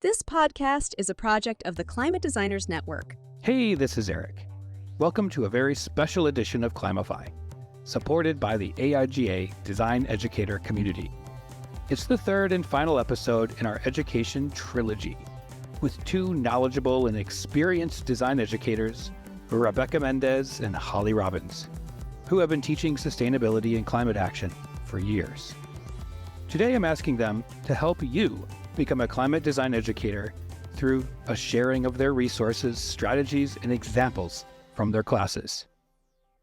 This podcast is a project of the Climate Designers Network. Hey, this is Eric. Welcome to a very special edition of Climify, supported by the AIGA Design Educator community. It's the third and final episode in our education trilogy, with two knowledgeable and experienced design educators, Rebecca Mendez and Holly Robbins, who have been teaching sustainability and climate action for years. Today, I'm asking them to help you become a climate design educator through a sharing of their resources, strategies, and examples from their classes.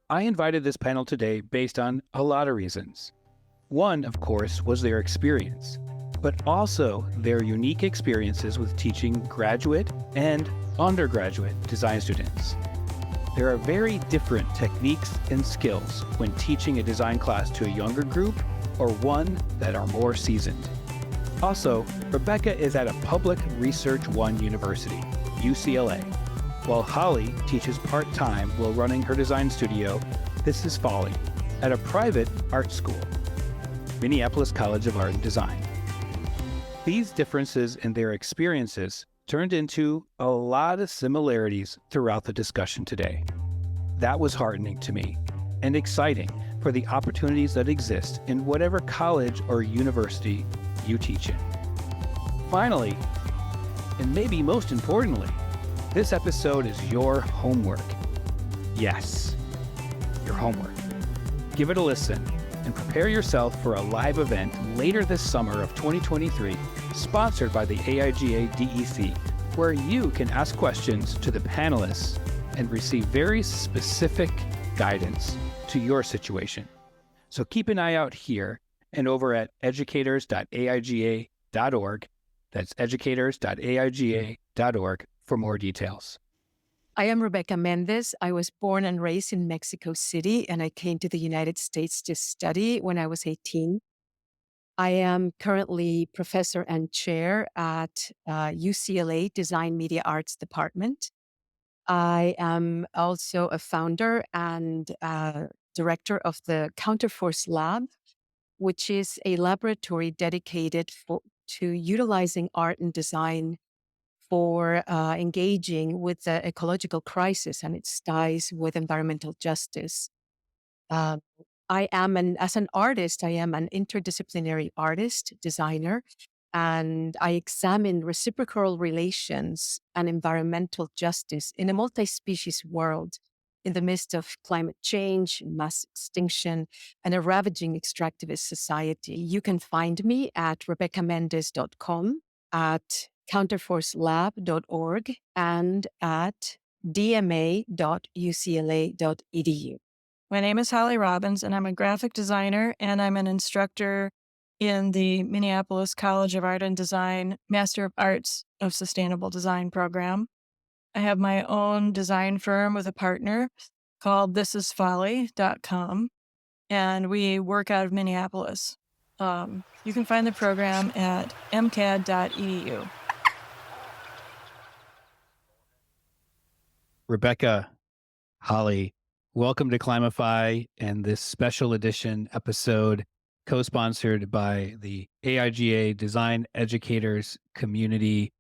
I invited this panel today based on a lot of reasons. One, of course, was their experience, but also their unique experiences with teaching graduate and undergraduate design students. There are very different techniques and skills when teaching a design class to a younger group or one that are more seasoned. Also, Rebecca is at a public Research One university, UCLA, while Holly teaches part-time while running her design studio, This Is Folly, at a private art school, Minneapolis College of Art and Design. These differences in their experiences turned into a lot of similarities throughout the discussion today. That was heartening to me and exciting for the opportunities that exist in whatever college or university you teach in. Finally, and maybe most importantly, this episode is your homework. Yes, your homework. Give it a listen and prepare yourself for a live event later this summer of 2023, sponsored by the AIGA DEC, where you can ask questions to the panelists and receive very specific guidance to your situation. So keep an eye out here and over at educators.aiga.org. That's educators.aiga.org for more details. I am Rebecca Mendez. I was born and raised in Mexico City, and I came to the United States to study when I was 18. I am currently professor and chair at UCLA Design Media Arts Department. I am also a founder and director of the Counterforce Lab, which is a laboratory dedicated to utilizing art and design for engaging with the ecological crisis and its ties with environmental justice. As an artist, I am an interdisciplinary artist, designer, and I examine reciprocal relations and environmental justice in a multi-species world in the midst of climate change, mass extinction, and a ravaging extractivist society. You can find me at RebeccaMendez.com, at counterforcelab.org, and at dma.ucla.edu. My name is Holly Robbins, and I'm a graphic designer, and I'm an instructor in the Minneapolis College of Art and Design Master of Arts of Sustainable Design program. I have my own design firm with a partner called thisisfolly.com, and we work out of Minneapolis. You can find the program at mcad.edu. Rebecca, Holly, welcome to Climify and this special edition episode co-sponsored by the AIGA Design Educators community.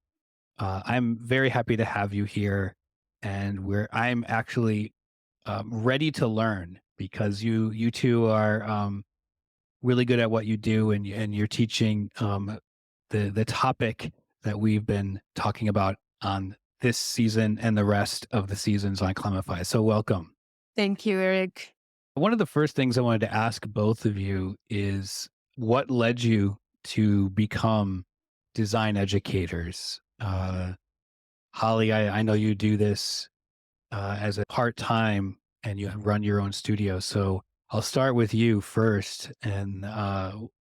I'm very happy to have you here, and I'm actually ready to learn because you two are really good at what you do, and you're teaching the topic that we've been talking about on this season and the rest of the seasons on Climify. So welcome. Thank you, Eric. One of the first things I wanted to ask both of you is what led you to become design educators? Holly, I know you do this as a part-time and you run your own studio. So I'll start with you first. And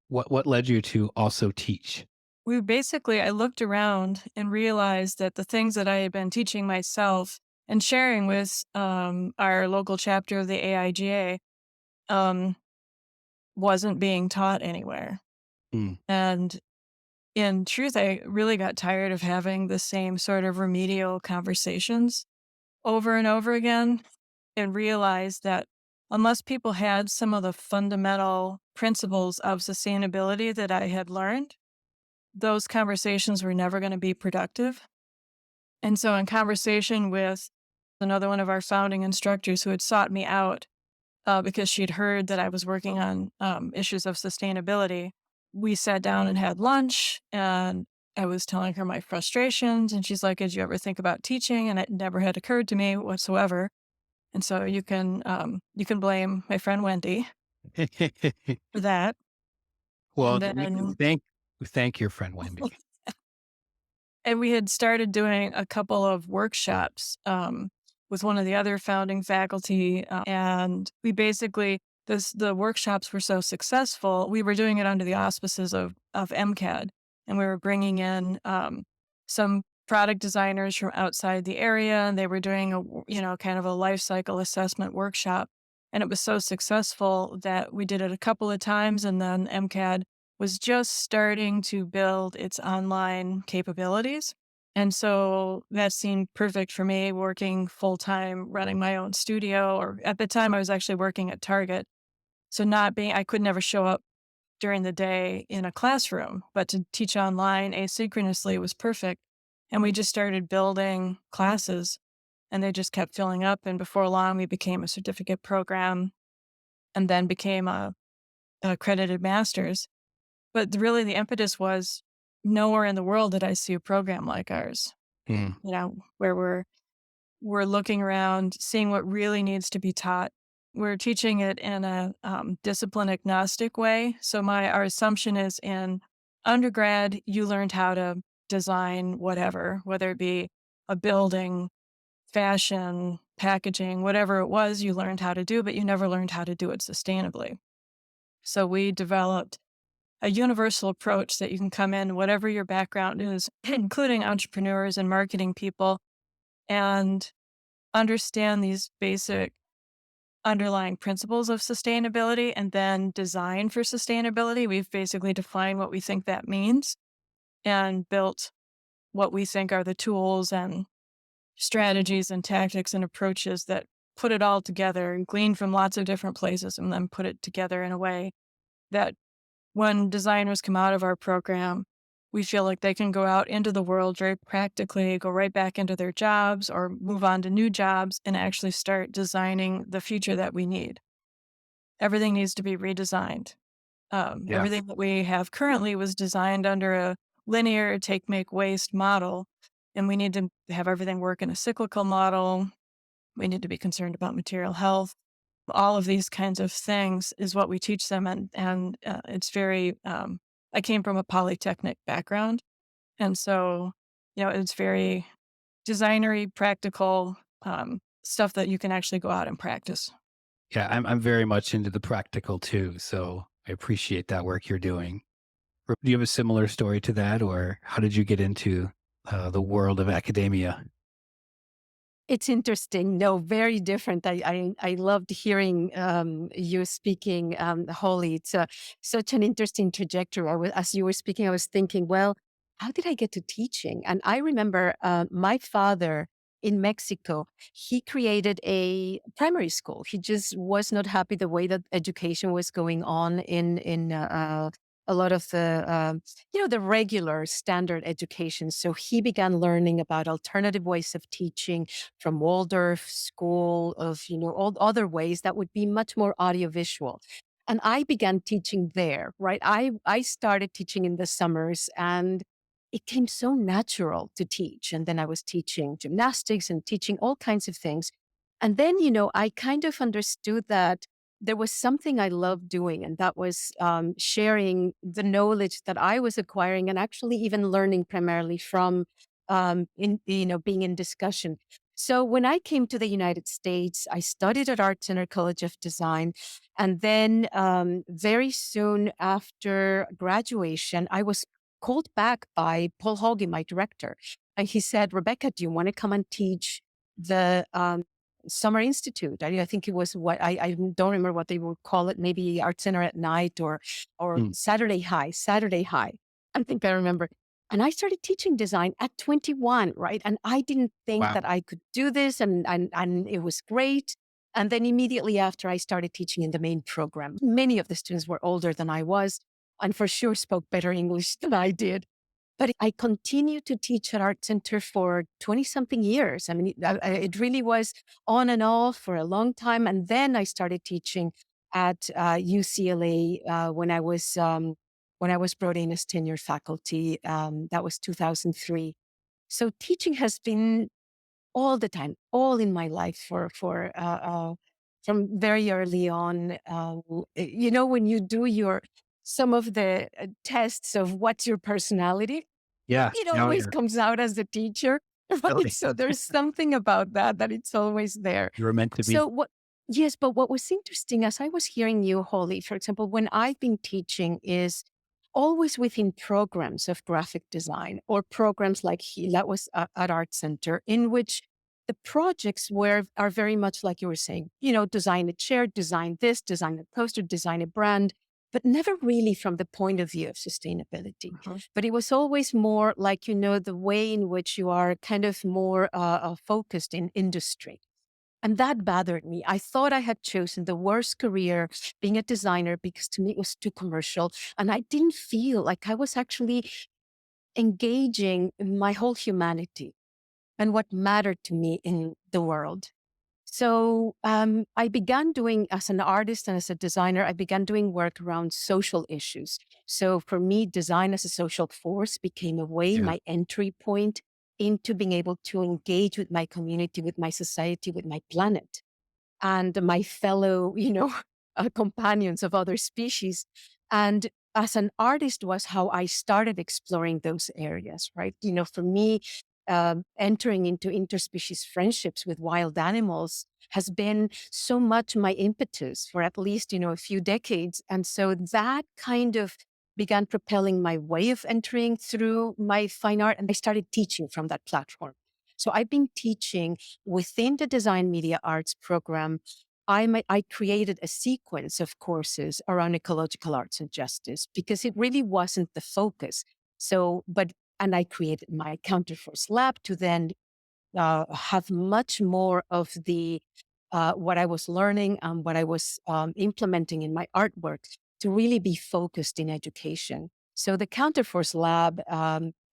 what led you to also teach? I looked around and realized that the things that I had been teaching myself and sharing with our local chapter of the AIGA wasn't being taught anywhere. And in truth, I really got tired of having the same sort of remedial conversations over and over again, and realized that unless people had some of the fundamental principles of sustainability that I had learned, those conversations were never going to be productive. And so, in conversation with another one of our founding instructors who had sought me out because she'd heard that I was working on issues of sustainability, we sat down and had lunch, and I was telling her my frustrations. And she's like, "Did you ever think about teaching?" And it never had occurred to me whatsoever. And so you can blame my friend Wendy for that. Well, And then we thank your friend Wendy. and we had started doing a couple of workshops with one of the other founding faculty, and we basically the workshops were so successful. We were doing it under the auspices of MCAD, and we were bringing in some product designers from outside the area, and they were doing kind of a life cycle assessment workshop, and it was so successful that we did it a couple of times, and then MCAD was just starting to build its online capabilities. And so that seemed perfect for me, working full time, running my own studio. Or at the time, I was actually working at Target. So I could never show up during the day in a classroom, but to teach online asynchronously was perfect. And we just started building classes, and they just kept filling up. And before long, we became a certificate program and then became a accredited master's. But really the impetus was nowhere in the world did I see a program like ours, Mm, where we're looking around, seeing what really needs to be taught. We're teaching it in a discipline agnostic way. So our assumption is in undergrad, you learned how to design whatever, whether it be a building, fashion, packaging, whatever it was, you learned how to do, but you never learned how to do it sustainably. So we developed a universal approach that you can come in, whatever your background is, including entrepreneurs and marketing people, and understand these basic underlying principles of sustainability and then design for sustainability. We've basically defined what we think that means and built what we think are the tools and strategies and tactics and approaches that put it all together and glean from lots of different places and then put it together in a way that when designers come out of our program, we feel like they can go out into the world very practically, go right back into their jobs or move on to new jobs and actually start designing the future that we need. Everything needs to be redesigned. yeah. Everything that we have currently was designed under a linear take, make, waste model. And we need to have everything work in a cyclical model. We need to be concerned about material health. All of these kinds of things is what we teach them. And it's very, I came from a polytechnic background. And so, it's very designery, practical stuff that you can actually go out and practice. Yeah, I'm very much into the practical too, so I appreciate that work you're doing. Do you have a similar story to that, or how did you get into the world of academia? It's interesting. No, very different. I loved hearing you speaking, Holly. It's such an interesting trajectory. As you were speaking, I was thinking, well, how did I get to teaching? And I remember my father in Mexico, he created a primary school. He just was not happy the way that education was going on in a lot of the regular standard education. So he began learning about alternative ways of teaching from Waldorf school of, all other ways that would be much more audiovisual. And I began teaching there, right? I started teaching in the summers and it came so natural to teach. And then I was teaching gymnastics and teaching all kinds of things. And then, I kind of understood that there was something I loved doing, and that was sharing the knowledge that I was acquiring and actually even learning primarily from being in discussion. So when I came to the United States, I studied at Art Center College of Design. And then very soon after graduation, I was called back by Paul Hauge, my director. And he said, Rebecca, do you want to come and teach the Summer Institute? I think it was I don't remember what they would call it, maybe Art Center at night or Mm, Saturday High. I think I remember. And I started teaching design at 21, right? And I didn't think wow. that I could do this, and it was great. And then immediately after, I started teaching in the main program. Many of the students were older than I was, and for sure spoke better English than I did. But I continued to teach at Art Center for 20 something years. I mean, it really was on and off for a long time. And then I started teaching at UCLA when I was brought in as tenured faculty. That was 2003. So teaching has been all the time, all in my life from very early on. When you do some of the tests of what's your personality, Yeah. it No, always comes out as a teacher. Right? totally. So there's something about that it's always there. You were meant to be. So yes, but what was interesting as I was hearing you, Holly, for example, when I've been teaching is always within programs of graphic design or programs like that was at Art Center, in which the projects are very much like you were saying, design a chair, design this, design a poster, design a brand, but never really from the point of view of sustainability. But it was always more like, the way in which you are kind of more focused in industry. And that bothered me. I thought I had chosen the worst career being a designer because to me it was too commercial. And I didn't feel like I was actually engaging my whole humanity and what mattered to me in the world. So I began doing, as an artist and as a designer, I began doing work around social issues. So for me, design as a social force became a way, Yeah. my entry point into being able to engage with my community, with my society, with my planet, and my fellow, companions of other species. And as an artist was how I started exploring those areas, right? For me, entering into interspecies friendships with wild animals has been so much my impetus for at least, a few decades. And so that kind of began propelling my way of entering through my fine art. And I started teaching from that platform. So I've been teaching within the design media arts program. I created a sequence of courses around ecological arts and justice because it really wasn't the focus. And I created my Counterforce Lab to then have much more of the what I was learning and what I was implementing in my artwork to really be focused in education. So the Counterforce Lab,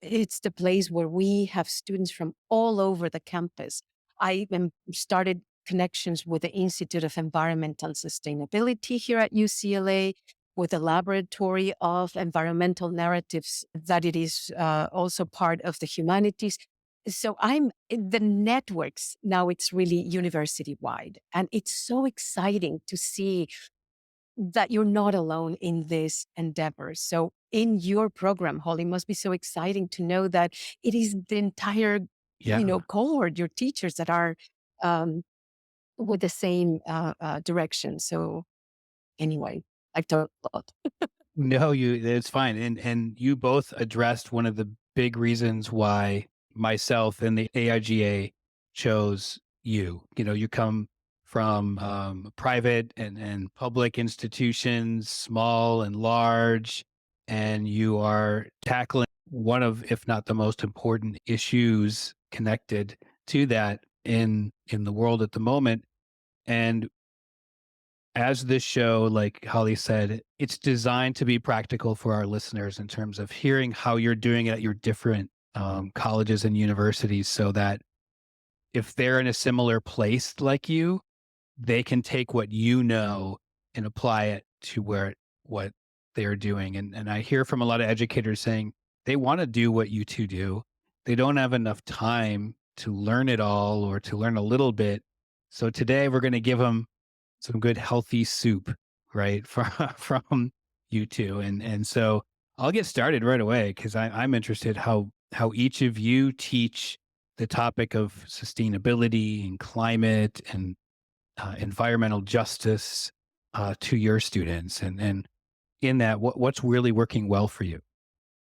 it's the place where we have students from all over the campus. I started connections with the Institute of Environmental Sustainability here at UCLA, with a laboratory of environmental narratives that it is also part of the humanities. So I'm in the networks now, it's really university wide. And it's so exciting to see that you're not alone in this endeavor. So in your program, Holly, must be so exciting to know that it is the entire, Yeah. cohort, your teachers that are um, with the same direction. So anyway, I've talked a lot. No, it's fine. And you both addressed one of the big reasons why myself and the AIGA chose you. You come from private and public institutions, small and large, and you are tackling one of, if not the most important issues connected to that in the world at the moment. And as this show, like Holly said, it's designed to be practical for our listeners in terms of hearing how you're doing it at your different colleges and universities, so that if they're in a similar place like you, they can take what you know and apply it to what they're doing. And I hear from a lot of educators saying they want to do what you two do. They don't have enough time to learn it all or to learn a little bit. So today we're going to give them some good healthy soup, right? From you two. And so I'll get started right away because I'm interested how each of you teach the topic of sustainability and climate and environmental justice to your students, and in that, what's really working well for you?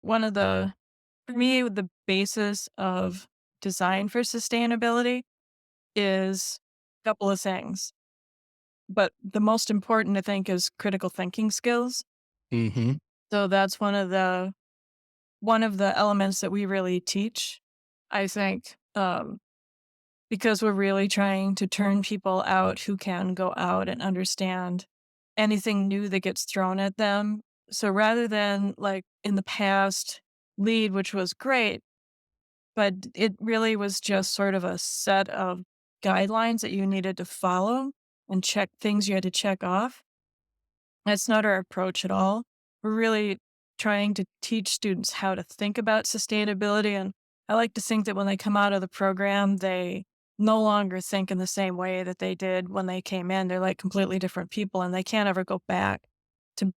For me, the basis of design for sustainability is a couple of things. But the most important, I think, is critical thinking skills. Mm-hmm. So that's one of the elements that we really teach, I think, because we're really trying to turn people out who can go out and understand anything new that gets thrown at them. So rather than like in the past, lead, which was great, but it really was just sort of a set of guidelines that you needed to follow and check things you had to check off. That's not our approach at all. We're really trying to teach students how to think about sustainability. And I like to think that when they come out of the program, they no longer think in the same way that they did when they came in. They're like completely different people and they can't ever go back to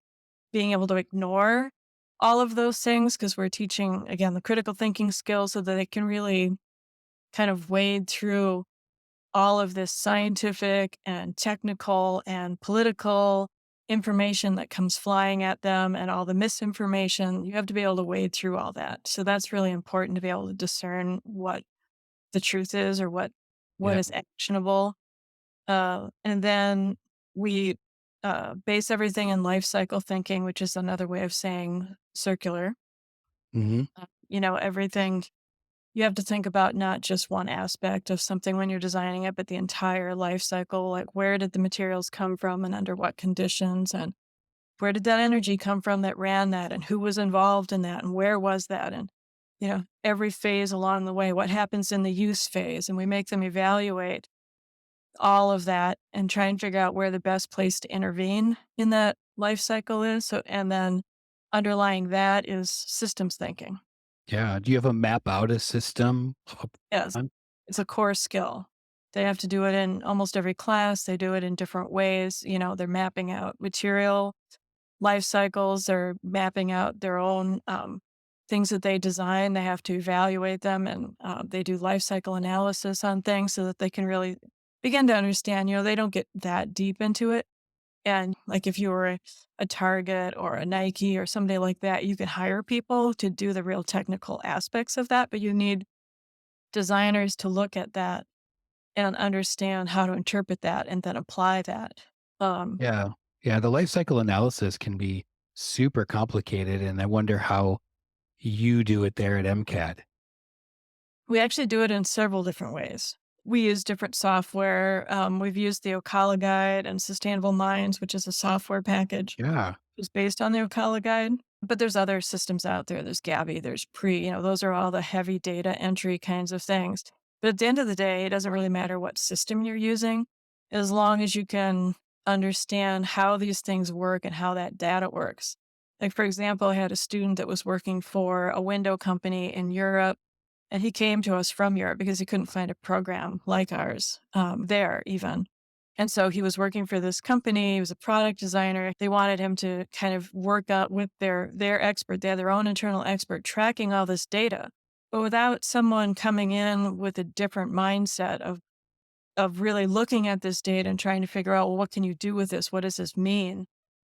being able to ignore all of those things because we're teaching, again, the critical thinking skills so that they can really kind of wade through all of this scientific and technical and political information that comes flying at them and all the misinformation. You have to be able to wade through all that. So that's really important to be able to discern what the truth is or what Yeah. is actionable. And then we base everything in life cycle thinking, which is another way of saying circular. Hmm. Everything you have to think about not just one aspect of something when you're designing it, but the entire life cycle. Like, where did the materials come from and under what conditions? And where did that energy come from that ran that? And who was involved in that? And where was that? And, every phase along the way, what happens in the use phase? And we make them evaluate all of that and try and figure out where the best place to intervene in that life cycle is. So, and then underlying that is systems thinking. Yeah. Do you have a map out a system? Yes, it's a core skill. They have to do it in almost every class. They do it in different ways. They're mapping out material life cycles. They're mapping out their own things that they design. They have to evaluate them, and they do life cycle analysis on things so that they can really begin to understand. They don't get that deep into it. And like if you were a Target or a Nike or somebody like that, you can hire people to do the real technical aspects of that, but you need designers to look at that and understand how to interpret that and then apply that. Um, Yeah. Yeah. The life cycle analysis can be super complicated. And I wonder how you do it there at MCAD. we actually do it in several different ways. We use different software. We've used the Ocala Guide and Sustainable Minds, which is a software package. Yeah. It's based on the Ocala Guide. But there's other systems out there. There's Gabby, there's those are all the heavy data entry kinds of things. But at the end of the day, it doesn't really matter what system you're using, as long as you can understand how these things work and how that data works. Like, for example, I had a student that was working for a window company in Europe, and he came to us from Europe because he couldn't find a program like ours there even. And so he was working for this company. He was a product designer. They wanted him to kind of work out with their expert. They had their own internal expert tracking all this data. But without someone coming in with a different mindset of really looking at this data and trying to figure out, well, what can you do with this? What does this mean?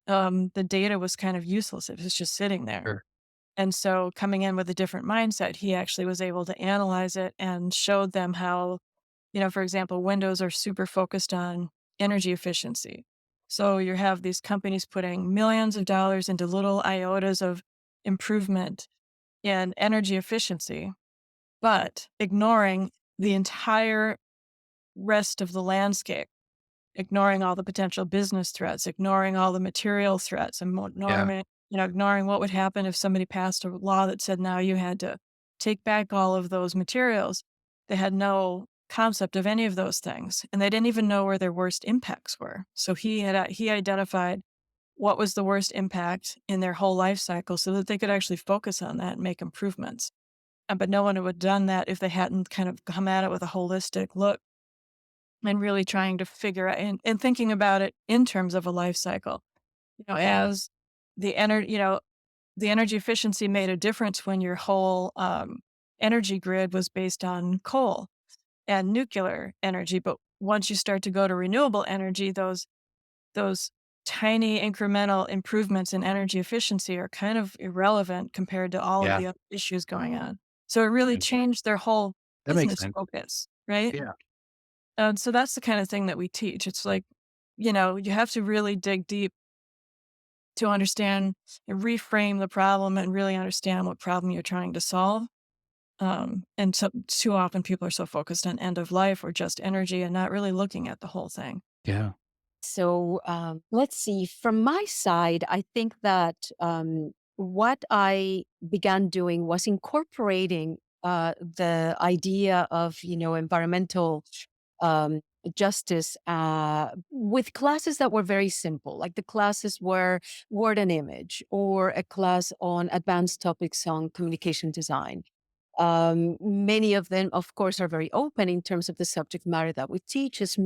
The data was kind of useless. It was just sitting there. Sure. And so coming in with a different mindset, he actually was able to analyze it and showed them how, for example, Windows are super focused on energy efficiency. So you have these companies putting millions of dollars into little iotas of improvement in energy efficiency, but ignoring the entire rest of the landscape, ignoring all the potential business threats, ignoring all the material threats, and Yeah. ignoring what would happen if somebody passed a law that said now you had to take back all of those materials. They had no concept of any of those things, and they didn't even know where their worst impacts were. So he identified what was the worst impact in their whole life cycle so that they could actually focus on that and make improvements. But no one would have done that if they hadn't kind of come at it with a holistic look and really trying to figure out and thinking about it in terms of a life cycle. As the energy, the energy efficiency made a difference when your whole energy grid was based on coal and nuclear energy. But once you start to go to renewable energy, those tiny incremental improvements in energy efficiency are kind of irrelevant compared to all of Yeah. the other issues going on. So it really Mm. changed their whole That makes business sense. focus, right? Yeah. And so that's the kind of thing that we teach. It's like, you have to really dig deep to understand and reframe the problem and really understand what problem you're trying to solve. And so too often people are so focused on end of life or just energy and not really looking at the whole thing. Yeah. So let's see. From my side, I think that what I began doing was incorporating the idea of, environmental um, justice with classes that were very simple, like the classes were word and image, or a class on advanced topics on communication design. Many of them, of course, are very open in terms of the subject matter that we teach, as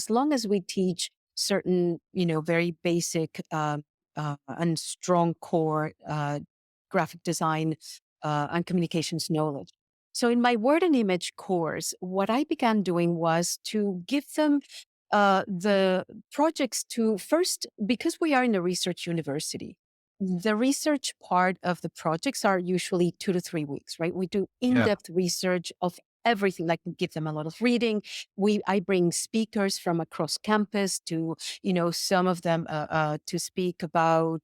long as we teach certain, very basic and strong core graphic design and communications knowledge. So in my word and image course, what I began doing was to give them the projects to first, because we are in a research university, the research part of the projects are usually 2 to 3 weeks, right? We do Yeah. in-depth research of everything, like we give them a lot of reading. I bring speakers from across campus to, some of them to speak about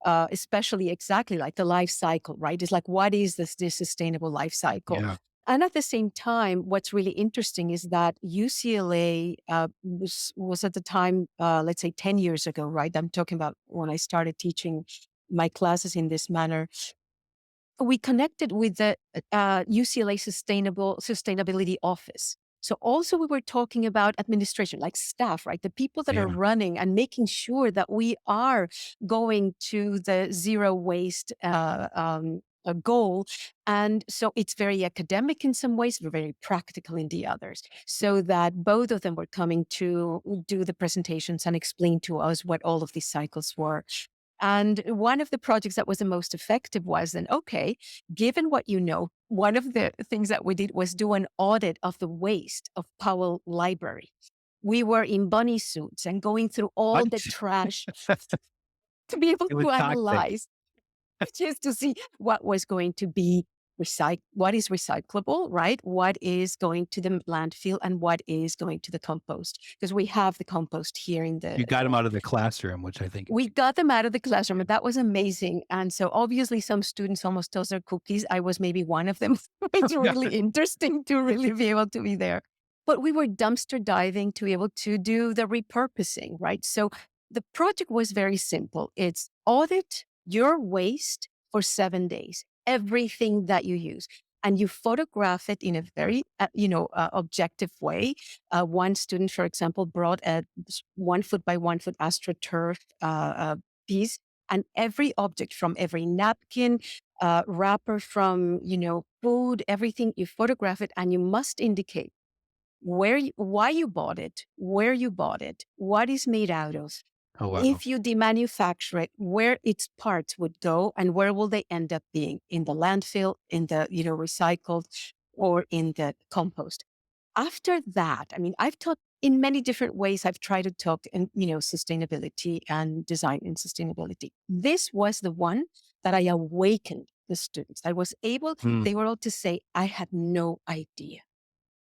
especially exactly like the life cycle, right? It's like, what is this sustainable life cycle? Yeah. And at the same time, what's really interesting is that UCLA was at the time, let's say 10 years ago, right? I'm talking about when I started teaching my classes in this manner. We connected with the UCLA Sustainability Office. So also we were talking about administration, like staff, right? The people that are Yeah. running and making sure that we are going to the zero waste goal. And so it's very academic in some ways, but very practical in the others. So that both of them were coming to do the presentations and explain to us what all of these cycles were. And one of the projects that was the most effective was then, okay, given what you know, one of the things that we did was do an audit of the waste of Powell Library. We were in bunny suits and going through all What? the trash to be able It was to toxic. analyze, just to see what was going to be what is recyclable, right? What is going to the landfill and what is going to the compost? Because we have the compost here in the You got him out of the classroom, which I think is we got them out of the classroom, and that was amazing. And so obviously some students almost toast their cookies. I was maybe one of them. It's yeah. really interesting to really be able to be there. But we were dumpster diving to be able to do the repurposing, right? So the project was very simple. It's audit your waste for 7 days, everything that you use. And you photograph it in a very, objective way. One student, for example, brought a 1 foot by 1 foot AstroTurf piece, and every object from every napkin, wrapper from, food, everything, you photograph it and you must indicate why you bought it, where you bought it, what is made out of. Oh, wow. If you demanufacture it, where its parts would go and where will they end up being, in the landfill, in the, recycled, or in the compost. After that, I mean, I've taught in many different ways. I've tried to talk in, sustainability and design in sustainability. This was the one that I awakened the students. Mm. They were able to say, I had no idea.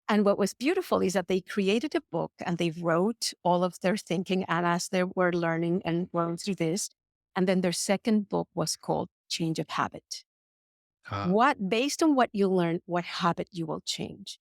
And what was beautiful is that they created a book and they wrote all of their thinking, and as they were learning and going through this. And then their second book was called Change of Habit. Uh, Based on what you learn, what habit you will change.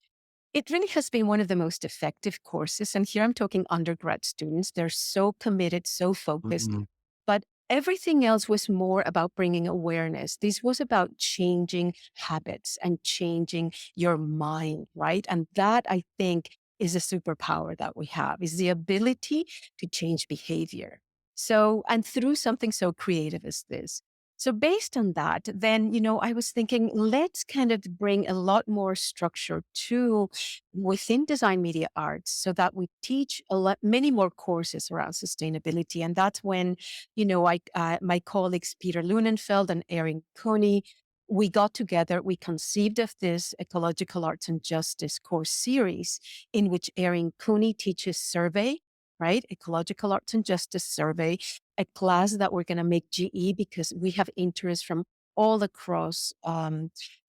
It really has been one of the most effective courses. And here I'm talking undergrad students. They're so committed, so focused. mm, But everything else was more about bringing awareness. This was about changing habits and changing your mind, right? And that, I think, is a superpower that we have, is the ability to change behavior. So, and through something so creative as this. So based on that, then, I was thinking, let's kind of bring a lot more structure to within design media arts so that we teach many more courses around sustainability. And that's when, my colleagues, Peter Lunenfeld and Erin Cooney, we got together, we conceived of this Ecological Arts and Justice course series in which Erin Cooney teaches survey, right? Ecological Arts and Justice survey, a class that we're going to make GE because we have interest from all across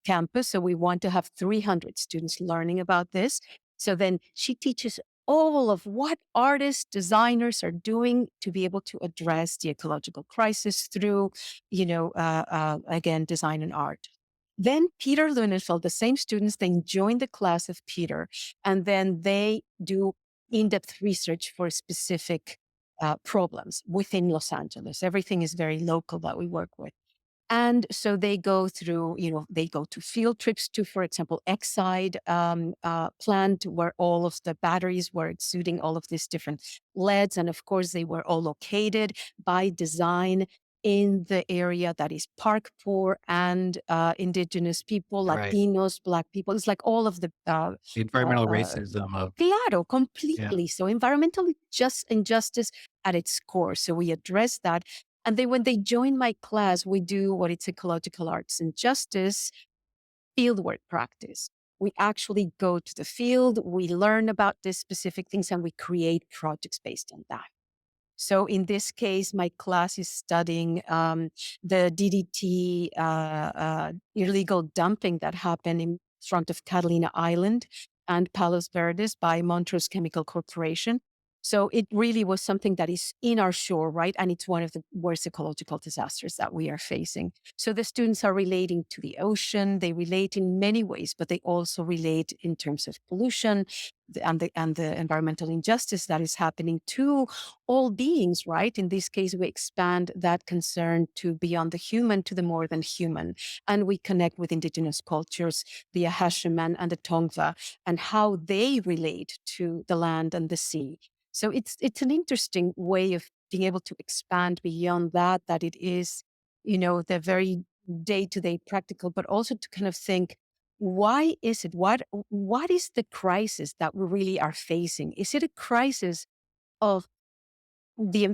campus. So we want to have 300 students learning about this. So then she teaches all of what artists, designers are doing to be able to address the ecological crisis through, again, design and art. Then Peter Lunenfeld, the same students, then join the class of Peter, and then they do in-depth research for specific problems within Los Angeles. Everything is very local that we work with. And so they go through, they go to field trips to, for example, Exide plant where all of the batteries were exuding all of these different leads. And of course, they were all located by design in the area that is park poor and indigenous people, Right. Latinos, Black people. It's like all of the The uh, environmental uh, racism of, Claro, yeah. completely. So environmental just injustice at its core. So we address that. And then when they join my class, we do what it's ecological arts and justice fieldwork practice. We actually go to the field, we learn about these specific things, and we create projects based on that. So in this case, my class is studying the DDT illegal dumping that happened in front of Catalina Island and Palos Verdes by Montrose Chemical Corporation. So it really was something that is in our shore, right? And it's one of the worst ecological disasters that we are facing. So the students are relating to the ocean. They relate in many ways, but they also relate in terms of pollution and the environmental injustice that is happening to all beings, right? In this case, we expand that concern to beyond the human to the more than human. And we connect with indigenous cultures, the Ahashiman and the Tongva, and how they relate to the land and the sea. So it's an interesting way of being able to expand beyond that it is, the very day-to-day practical, but also to kind of think, why is it? What is the crisis that we really are facing? Is it a crisis of the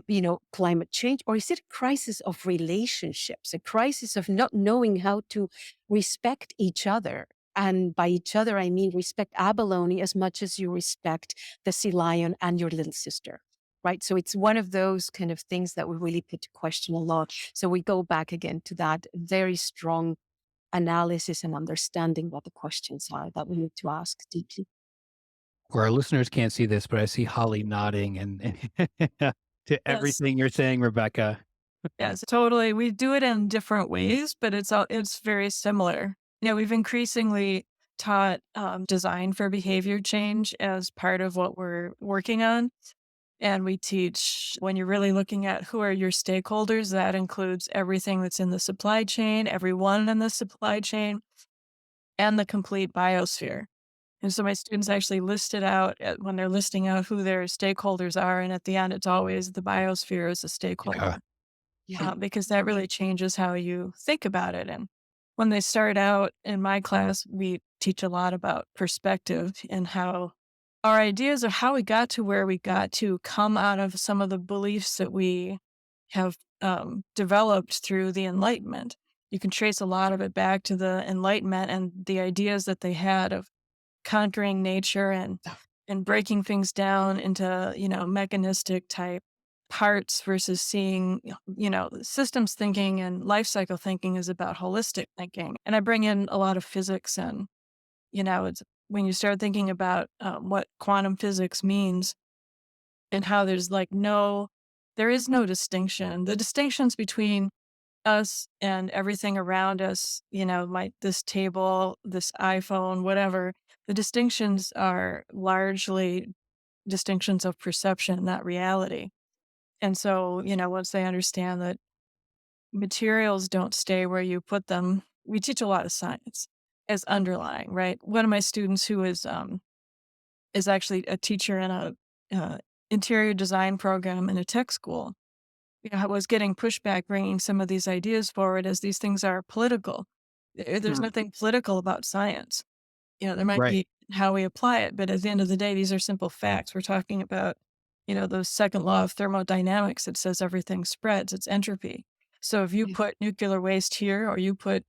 climate change, or is it a crisis of relationships, a crisis of not knowing how to respect each other? And by each other, I mean respect abalone as much as you respect the sea lion and your little sister, right? So it's one of those kind of things that we really put to question a lot. So we go back again to that very strong analysis and understanding what the questions are that we need to ask deeply. Where our listeners can't see this, but I see Holly nodding and to Yes. everything you're saying, Rebecca. Yes, totally. We do it in different ways, but it's very similar. We've increasingly taught design for behavior change as part of what we're working on. And we teach when you're really looking at who are your stakeholders, that includes everything that's in the supply chain, everyone in the supply chain, and the complete biosphere. And so my students actually list it out when they're listing out who their stakeholders are. And at the end, it's always the biosphere as a Yeah. stakeholder, Yeah. because that really changes how you think about it. And when they start out in my class, we teach a lot about perspective and how our ideas of how we got to where we got to come out of some of the beliefs that we have developed through the Enlightenment. You can trace a lot of it back to the Enlightenment and the ideas that they had of conquering nature and breaking things down into mechanistic type parts versus seeing systems thinking and life cycle thinking is about holistic thinking. And I bring in a lot of physics, and it's when you start thinking about what quantum physics means and how there is no distinction. The distinctions between us and everything around us, like this table, this iPhone, whatever, the distinctions are largely distinctions of perception, not reality. And so, once they understand that materials don't stay where you put them, we teach a lot of science as underlying, right? One of my students who is actually a teacher in a uh, interior design program in a tech school, was getting pushback bringing some of these ideas forward as these things are political. There's Mm. nothing political about science. There might Right. be how we apply it, but at the end of the day, these are simple facts. We're talking about, the second law of thermodynamics that says everything spreads, it's entropy. So if you Yeah. put nuclear waste here or you put,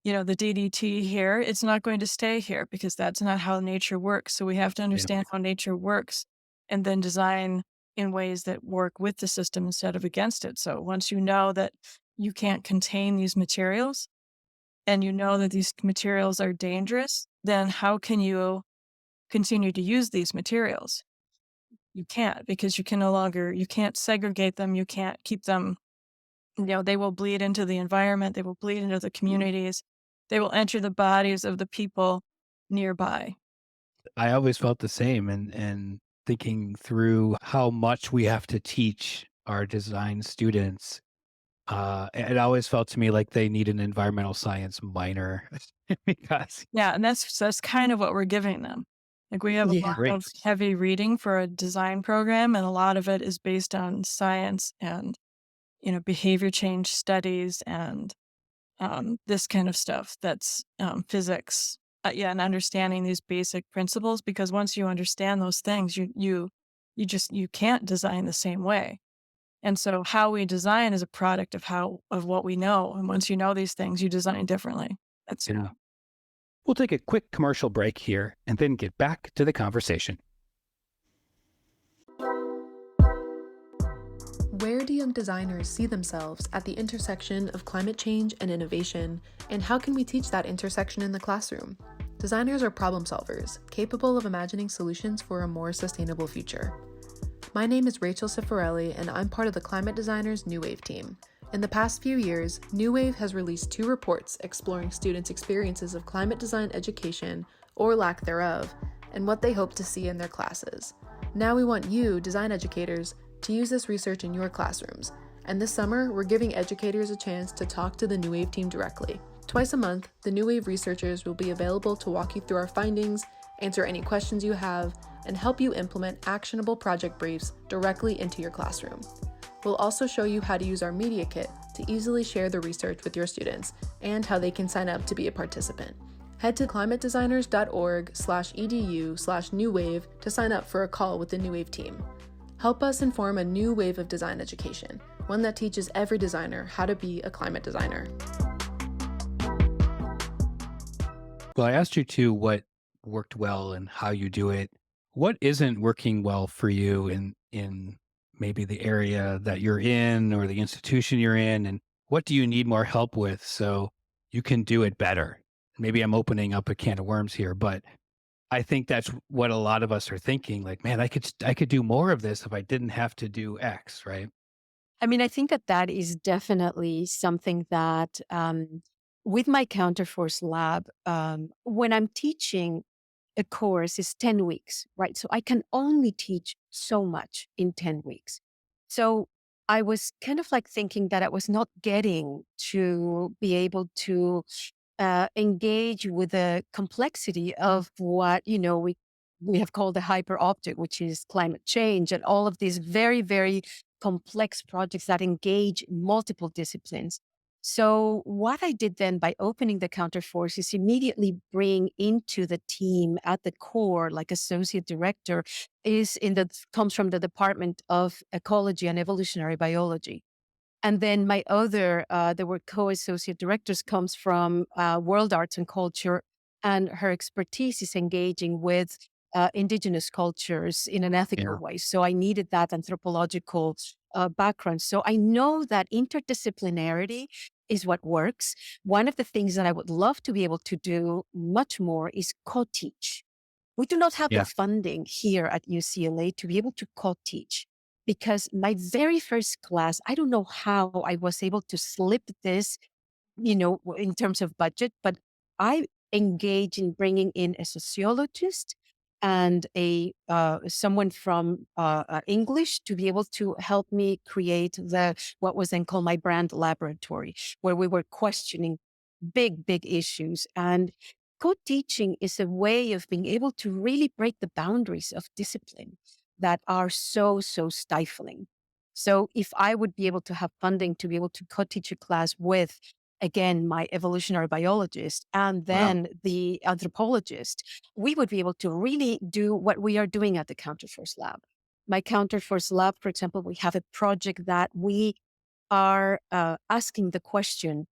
the DDT here, it's not going to stay here because that's not how nature works. So we have to Yeah. understand how nature works and then design in ways that work with the system instead of against it. So once you know that you can't contain these materials and you know that these materials are dangerous, then how can you continue to use these materials? You can't, because you can't segregate them. You can't keep them, they will bleed into the environment. They will bleed into the communities. They will enter the bodies of the people nearby. I always felt the same and thinking through how much we have to teach our design students It always felt to me like they need an environmental science minor because Yeah, and that's kind of what we're giving them. Like, we have a Yeah. lot of great. heavy reading for a design program, and a lot of it is based on science and, behavior change studies and, this kind of stuff that's, physics. Yeah, and understanding these basic principles, because once you understand those things, you can't design the same way. And so how we design is a product of what we know, and once you know these things, you design differently. That's Yeah. We'll take a quick commercial break here and then get back to the conversation. Where do young designers see themselves at the intersection of climate change and innovation, and how can we teach that intersection in the classroom? Designers are problem solvers, capable of imagining solutions for a more sustainable future. My name is Rachel Cifarelli, and I'm part of the Climate Designers New Wave team. In the past few years, New Wave has released 2 reports exploring students' experiences of climate design education, or lack thereof, and what they hope to see in their classes. Now we want you, design educators, to use this research in your classrooms. And this summer, we're giving educators a chance to talk to the New Wave team directly. Twice a month, the New Wave researchers will be available to walk you through our findings, answer any questions you have, and help you implement actionable project briefs directly into your classroom. We'll also show you how to use our media kit to easily share the research with your students and how they can sign up to be a participant. Head to climatedesigners.org/edu/newwave to sign up for a call with the New Wave team. Help us inform a new wave of design education, one that teaches every designer how to be a climate designer. Well, I asked you too what worked well and how you do it. What isn't working well for you in maybe the area that you're in or the institution you're in, and what do you need more help with so you can do it better? Maybe I'm opening up a can of worms here, but I think that's what a lot of us are thinking. Like, man, I could do more of this if I didn't have to do X, right? I mean, I think that that is definitely something that with my Counterforce lab, when I'm teaching a course is 10 weeks, right? So I can only teach so much in 10 weeks. So I was kind of like thinking that I was not getting to be able to engage with the complexity of what, we have called the hyper object, which is climate change and all of these very, very complex projects that engage multiple disciplines. So what I did then by opening the Counterforce is immediately bring into the team at the core, like associate director, comes from the Department of Ecology and Evolutionary Biology. And then my other, there were co-associate directors, comes from world arts and culture, and her expertise is engaging with indigenous cultures in an ethical Yeah. way. So I needed that anthropological background. So I know that interdisciplinarity is what works. One of the things that I would love to be able to do much more is co-teach. We do not have the Yeah. funding here at UCLA to be able to co-teach because my very first class, I don't know how I was able to slip this, in terms of budget, but I engage in bringing in a sociologist and a someone from English to be able to help me create what was then called my brand laboratory, where we were questioning big issues. And co-teaching is a way of being able to really break the boundaries of discipline that are so stifling. So if I would be able to have funding to be able to co-teach a class with, again, my evolutionary biologist and Wow. then the anthropologist, we would be able to really do what we are doing at the Counterforce Lab. My Counterforce Lab, for example, we have a project that we are asking the question,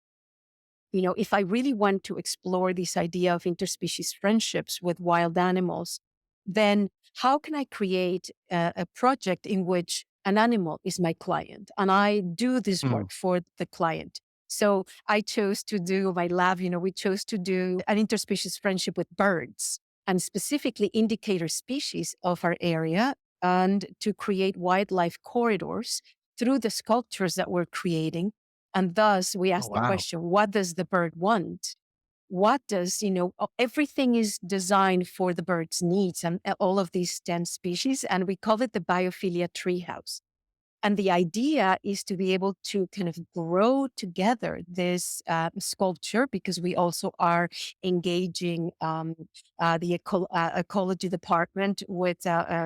if I really want to explore this idea of interspecies friendships with wild animals, then how can I create a project in which an animal is my client and I do this Mm. work for the client? So I chose to do my lab, we chose to do an interspecies friendship with birds and specifically indicator species of our area and to create wildlife corridors through the sculptures that we're creating. And thus, we Oh, ask the wow. question, what does the bird want? What does, everything is designed for the bird's needs and all of these 10 species. And we call it the biophilia treehouse. And the idea is to be able to kind of grow together this sculpture, because we also are engaging the ecology department with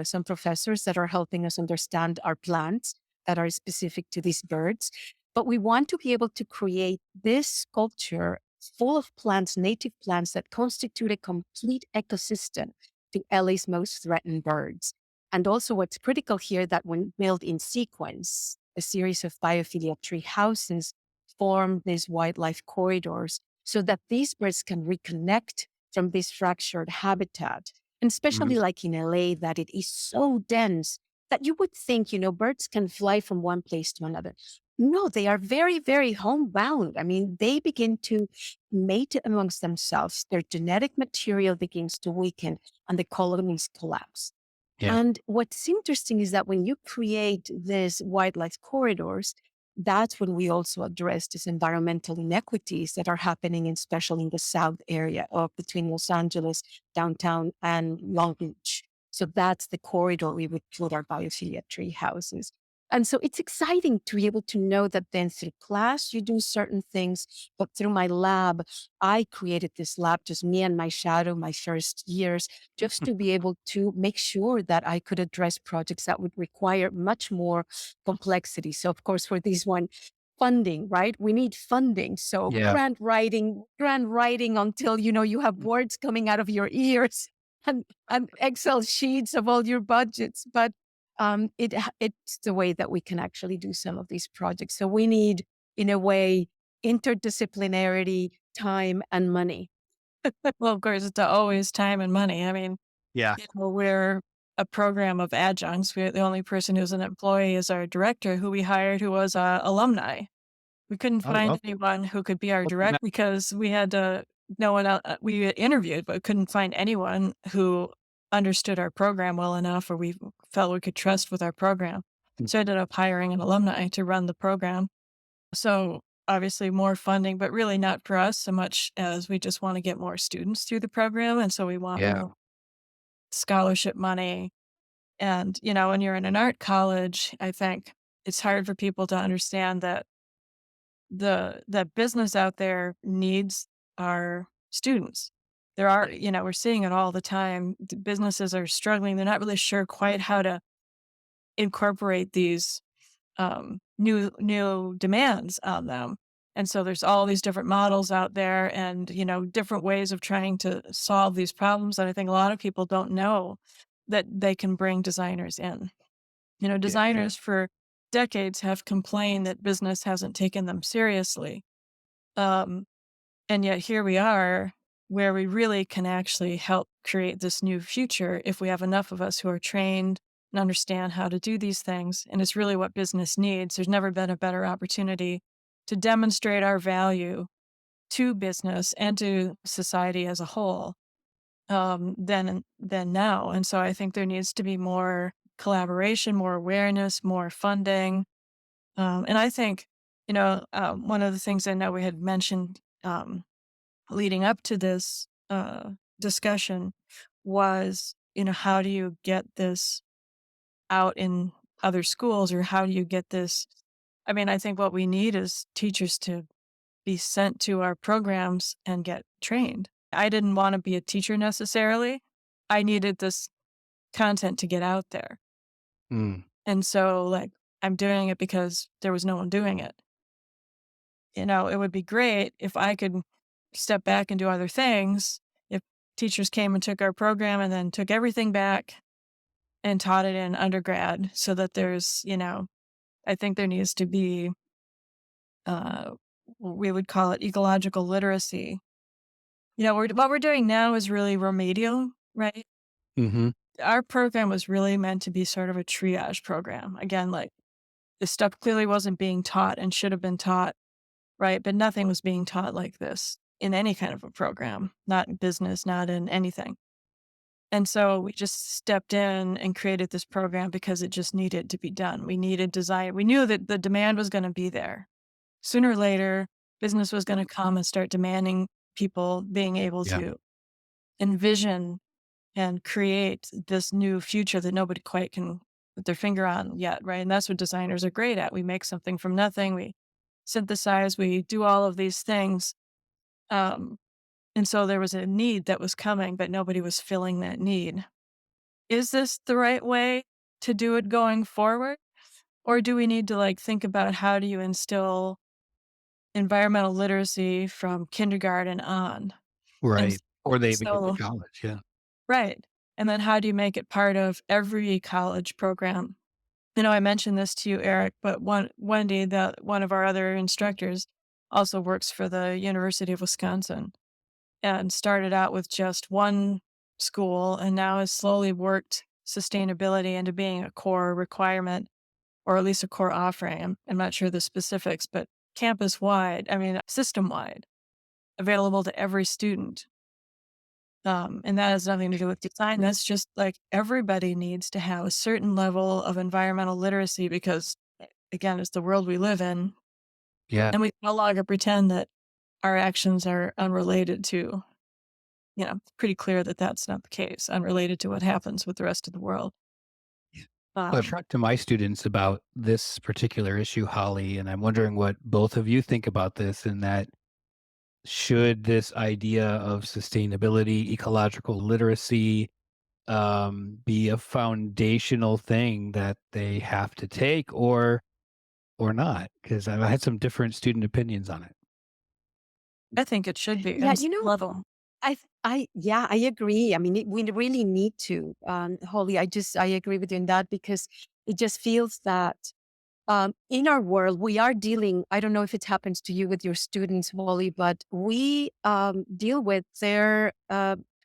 some professors that are helping us understand our plants that are specific to these birds. But we want to be able to create this sculpture full of plants, native plants that constitute a complete ecosystem to LA's most threatened birds. And also what's critical here, that when built in sequence, a series of biophilia tree houses form these wildlife corridors so that these birds can reconnect from this fractured habitat. And especially like in LA, that it is so dense that you would think, birds can fly from one place to another. No, they are very, very homebound. I mean, they begin to mate amongst themselves. Their genetic material begins to weaken and the colonies collapse. Yeah. And what's interesting is that when you create these wildlife corridors, that's when we also address these environmental inequities that are happening, especially in the South area of between Los Angeles, downtown, and Long Beach. So that's the corridor we would put our biophilia tree houses. And so it's exciting to be able to know that then through class, you do certain things, but through my lab, I created this lab, just me and my shadow, my first years, just to be able to make sure that I could address projects that would require much more complexity. So of course, for this one, funding, right? We need funding. So Yeah. grant writing until, you have words coming out of your ears and Excel sheets of all your budgets. But it's the way that we can actually do some of these projects. So we need, in a way, interdisciplinarity, time, and money. Well, of course, it's always time and money. I mean, Yeah. we're a program of adjuncts. The only person who's an employee is our director, who we hired, who was alumni. We couldn't Oh, find okay. anyone who could be our What's the director because we had no one else. We interviewed, but couldn't find anyone who understood our program well enough, or we felt we could trust with our program. So I ended up hiring an alumni to run the program. So obviously more funding, but really not for us so much as we just want to get more students through the program. And so we want Yeah. more scholarship money. And, when you're in an art college, I think it's hard for people to understand that the business out there needs our students. There are, we're seeing it all the time. The businesses are struggling. They're not really sure quite how to incorporate these new demands on them. And so there's all these different models out there and, different ways of trying to solve these problems. And I think a lot of people don't know that they can bring designers in. Designers for decades have complained that business hasn't taken them seriously. And yet here we are, where we really can actually help create this new future if we have enough of us who are trained and understand how to do these things. And it's really what business needs. There's never been a better opportunity to demonstrate our value to business and to society as a whole than now. And so I think there needs to be more collaboration, more awareness, more funding. And I think, one of the things I know we had mentioned leading up to this discussion was, how do you get this out in other schools, or how do you get this? I mean, I think what we need is teachers to be sent to our programs and get trained. I didn't want to be a teacher necessarily. I needed this content to get out there. Mm. And so, I'm doing it because there was no one doing it. It would be great if I could step back and do other things. If teachers came and took our program and then took everything back and taught it in undergrad, so that there's, I think there needs to be, we would call it ecological literacy. What we're doing now is really remedial, right? Mm-hmm. Our program was really meant to be sort of a triage program. Again, this stuff clearly wasn't being taught and should have been taught, right? But nothing was being taught like this in any kind of a program, not in business, not in anything. And so we just stepped in and created this program because it just needed to be done. We needed design. We knew that the demand was going to be there. Sooner or later, business was going to come and start demanding people being able to envision and create this new future that nobody quite can put their finger on yet, right? And that's what designers are great at. We make something from nothing. We synthesize. We do all of these things. Um, and so there was a need that was coming, but nobody was filling that need. Is this the right way to do it going forward? Or do we need to think about how do you instill environmental literacy from kindergarten on? And Right. Or they even get to so, college. Yeah. right. And then how do you make it part of every college program? I mentioned this to you, Eric, but Wendy, one of our other instructors, also works for the University of Wisconsin and started out with just one school and now has slowly worked sustainability into being a core requirement or at least a core offering. I'm not sure the specifics, but campus wide, system wide, available to every student. And that has nothing to do with design. That's just everybody needs to have a certain level of environmental literacy because, again, it's the world we live in. Yeah. And we no longer pretend that our actions are unrelated to, pretty clear that that's not the case, unrelated to what happens with the rest of the world. Well, I've talked to my students about this particular issue, Holly, and I'm wondering what both of you think about this, and that should this idea of sustainability, ecological literacy, be a foundational thing that they have to take or not? Because I've had some different student opinions on it. I think it should be Yeah, on some level. yeah, I agree. I mean, we really need to, Holly. I agree with you in that because it just feels that in our world we are dealing. I don't know if it happens to you with your students, Holly, but we deal with their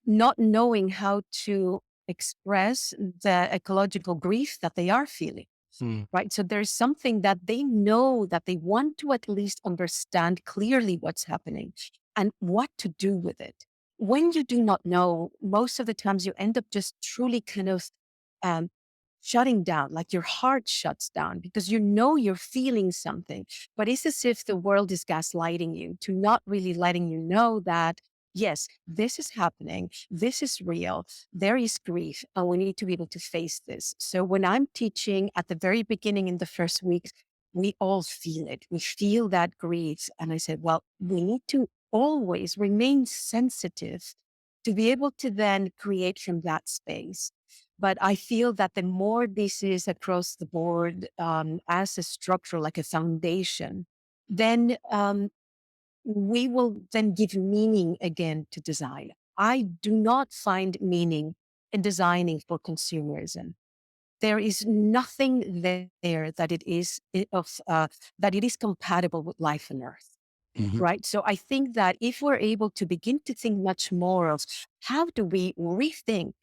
not knowing how to express the ecological grief that they are feeling. Mm. Right. So there's something that they know that they want to at least understand clearly what's happening and what to do with it. When you do not know, most of the times you end up just truly kind of um, shutting down, like your heart shuts down because you know you're feeling something. But it's as if the world is gaslighting you to not really letting you know that, yes, this is happening. This is real. There is grief, and we need to be able to face this. So when I'm teaching at the very beginning in the first weeks, we all feel it. We feel that grief. And I said, well, we need to always remain sensitive to be able to then create from that space. But I feel that the more this is across the board as a structure, like a foundation, then we will then give meaning again to design. I do not find meaning in designing for consumerism. There is nothing there that that it is compatible with life on Earth, Mhm. right? So I think that if we're able to begin to think much more of how do we rethink,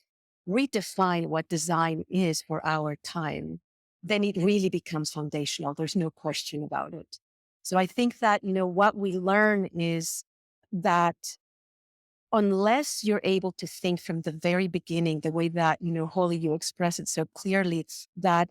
redefine what design is for our time, then it really becomes foundational. There's no question about it. So I think that, what we learn is that unless you're able to think from the very beginning, the way that, Holly, you express it so clearly, that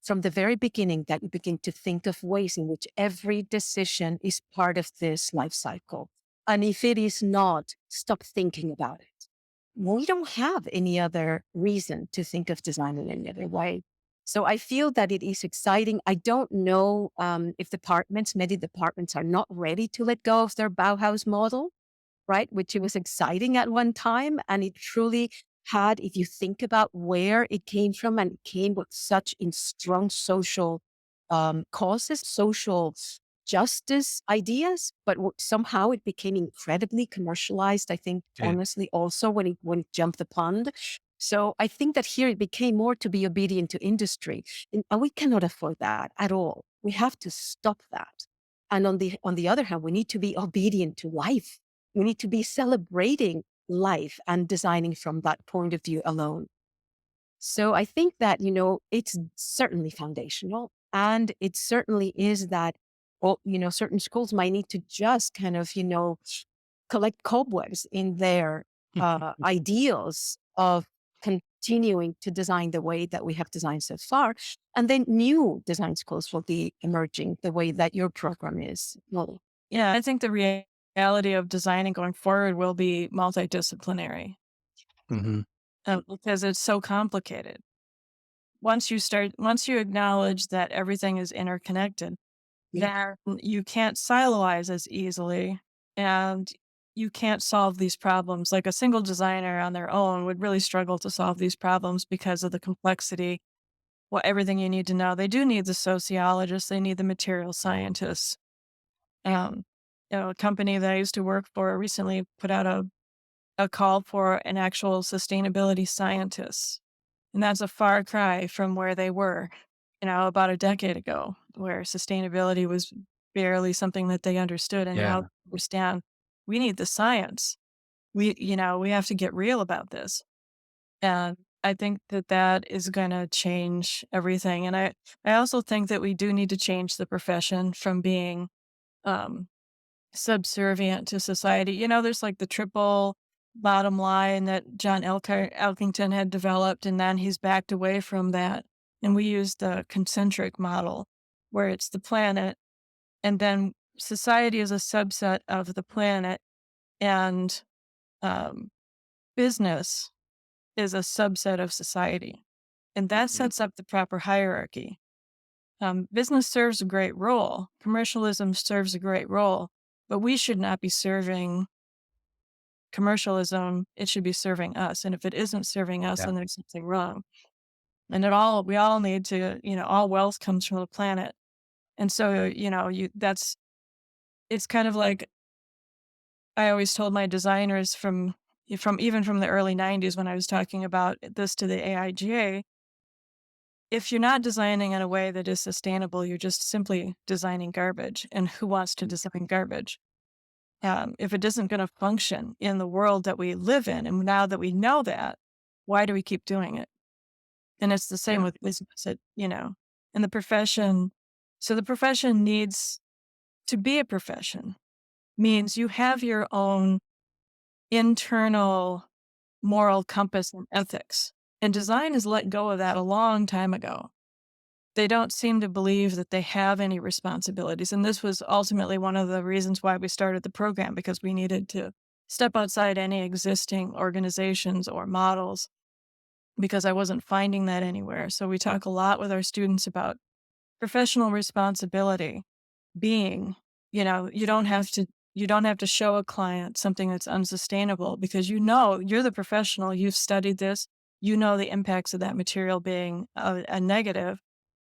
from the very beginning that you begin to think of ways in which every decision is part of this life cycle. And if it is not, stop thinking about it. We don't have any other reason to think of design in any other way. So I feel that it is exciting. I don't know if many departments are not ready to let go of their Bauhaus model, right? Which it was exciting at one time. And it truly had, if you think about where it came from, and it came with such strong social causes, social justice ideas, but somehow it became incredibly commercialized. I think, Yeah. honestly, also when it jumped the pond. So I think that here it became more to be obedient to industry, and we cannot afford that at all. We have to stop that. And on the other hand, we need to be obedient to life. We need to be celebrating life and designing from that point of view alone. So I think that, it's certainly foundational. And it certainly is that, well, certain schools might need to just kind of, collect cobwebs in their ideals of continuing to design the way that we have designed so far. And then new design schools will be emerging the way that your program is. Well, Yeah, I think the reality of designing going forward will be multidisciplinary Mhm. because it's so complicated. once you acknowledge that everything is interconnected, then you can't siloize as easily, and you can't solve these problems. Like a single designer on their own would really struggle to solve these problems because of the complexity, everything you need to know. They do need the sociologists, they need the material scientists. Um, a company that I used to work for recently put out a call for an actual sustainability scientist. And that's a far cry from where they were, about a decade ago, where sustainability was barely something that they understood. And now Yeah. they understand we need the science. We have to get real about this. And I think that that is going to change everything. And I also think that we do need to change the profession from being um, subservient to society. There's like the triple bottom line that John Elkington had developed, and then he's backed away from that. And we use the concentric model, where it's the planet, and then society is a subset of the planet, and um, business is a subset of society. And that sets up the proper hierarchy. Business serves a great role, commercialism serves a great role, but we should not be serving commercialism. It should be serving us. And if it isn't serving us, Yeah. then there's something wrong. And we all need to, all wealth comes from the planet. And so, it's kind of like I always told my designers from even from the early 90s when I was talking about this to the AIGA, if you're not designing in a way that is sustainable, you're just simply designing garbage. And who wants to design garbage? If it isn't going to function in the world that we live in, and now that we know that, why do we keep doing it? And it's the same Yeah. with business, and the profession. So the profession needs to be a profession, means you have your own internal moral compass and ethics. And design has let go of that a long time ago. They don't seem to believe that they have any responsibilities. And this was ultimately one of the reasons why we started the program, because we needed to step outside any existing organizations or models, because I wasn't finding that anywhere. So we talk a lot with our students about professional responsibility being, you don't have to show a client something that's unsustainable, because you're the professional, you've studied this, the impacts of that material being a negative.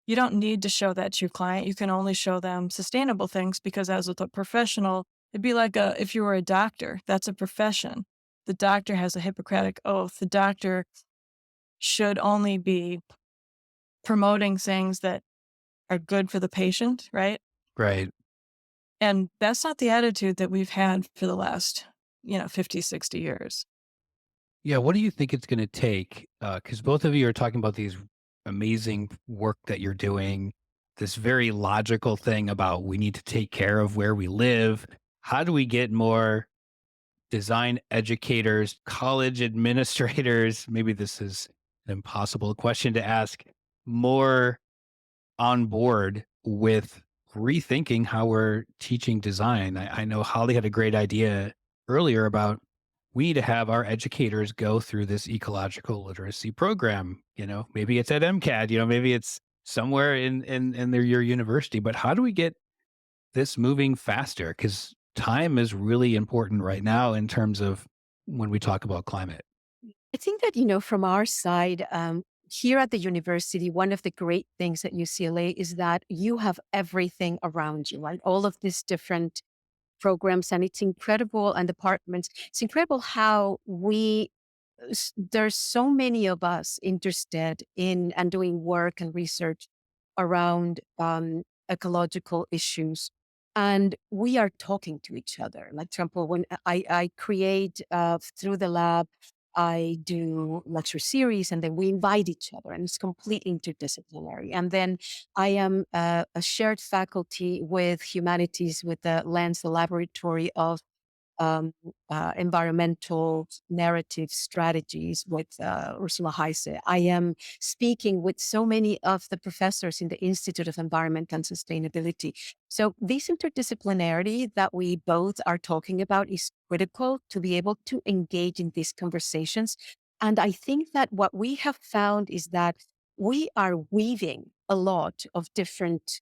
You don't need to show that to your client. You can only show them sustainable things, because as with a professional, it'd be like if you were a doctor, that's a profession. The doctor has a Hippocratic oath. The doctor should only be promoting things that are good for the patient, right? Right. And that's not the attitude that we've had for the last, 50, 60 years. Yeah. What do you think it's going to take? Because both of you are talking about these amazing work that you're doing, this very logical thing about we need to take care of where we live. How do we get more design educators, college administrators? Maybe this is an impossible question to ask, more on board with rethinking how we're teaching design. I know Holly had a great idea earlier about we need to have our educators go through this ecological literacy program. Maybe it's at MCAD, maybe it's somewhere in your university. But how do we get this moving faster? Because time is really important right now in terms of when we talk about climate. I think that, from our side, here at the university, one of the great things at UCLA is that you have everything around you, right? All of these different programs, and it's incredible, and departments. It's incredible how there's so many of us interested in and doing work and research around ecological issues. And we are talking to each other. Like, for example, when I create through the lab, I do lecture series, and then we invite each other, and it's completely interdisciplinary. And then I am a shared faculty with humanities, with the LANS, the Laboratory of environmental narrative strategies, with Ursula Heise. I am speaking with so many of the professors in the Institute of Environment and Sustainability. So this interdisciplinarity that we both are talking about is critical to be able to engage in these conversations. And I think that what we have found is that we are weaving a lot of different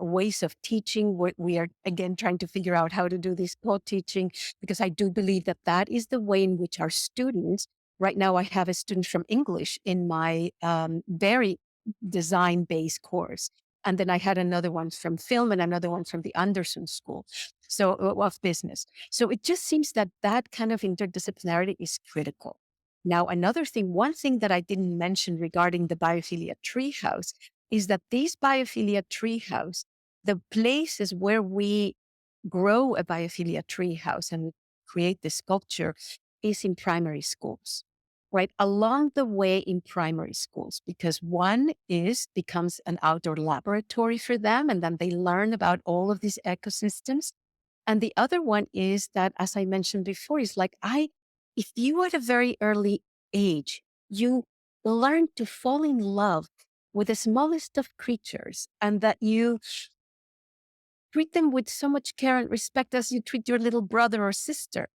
ways of teaching. We are again trying to figure out how to do this co-teaching, because I do believe that that is the way in which our students. Right now, I have a student from English in my very design-based course. And then I had another one from film and another one from the Anderson School of business. So it just seems that that kind of interdisciplinarity is critical. Now, one thing that I didn't mention regarding the biophilia treehouse is that this biophilia treehouse, the places where we grow a biophilia treehouse and create the sculpture is in primary schools, right? Along the way in primary schools, because one becomes an outdoor laboratory for them, and then they learn about all of these ecosystems. And the other one is that, as I mentioned before, is like if you at a very early age, you learn to fall in love with the smallest of creatures, and that you treat them with so much care and respect as you treat your little brother or sister.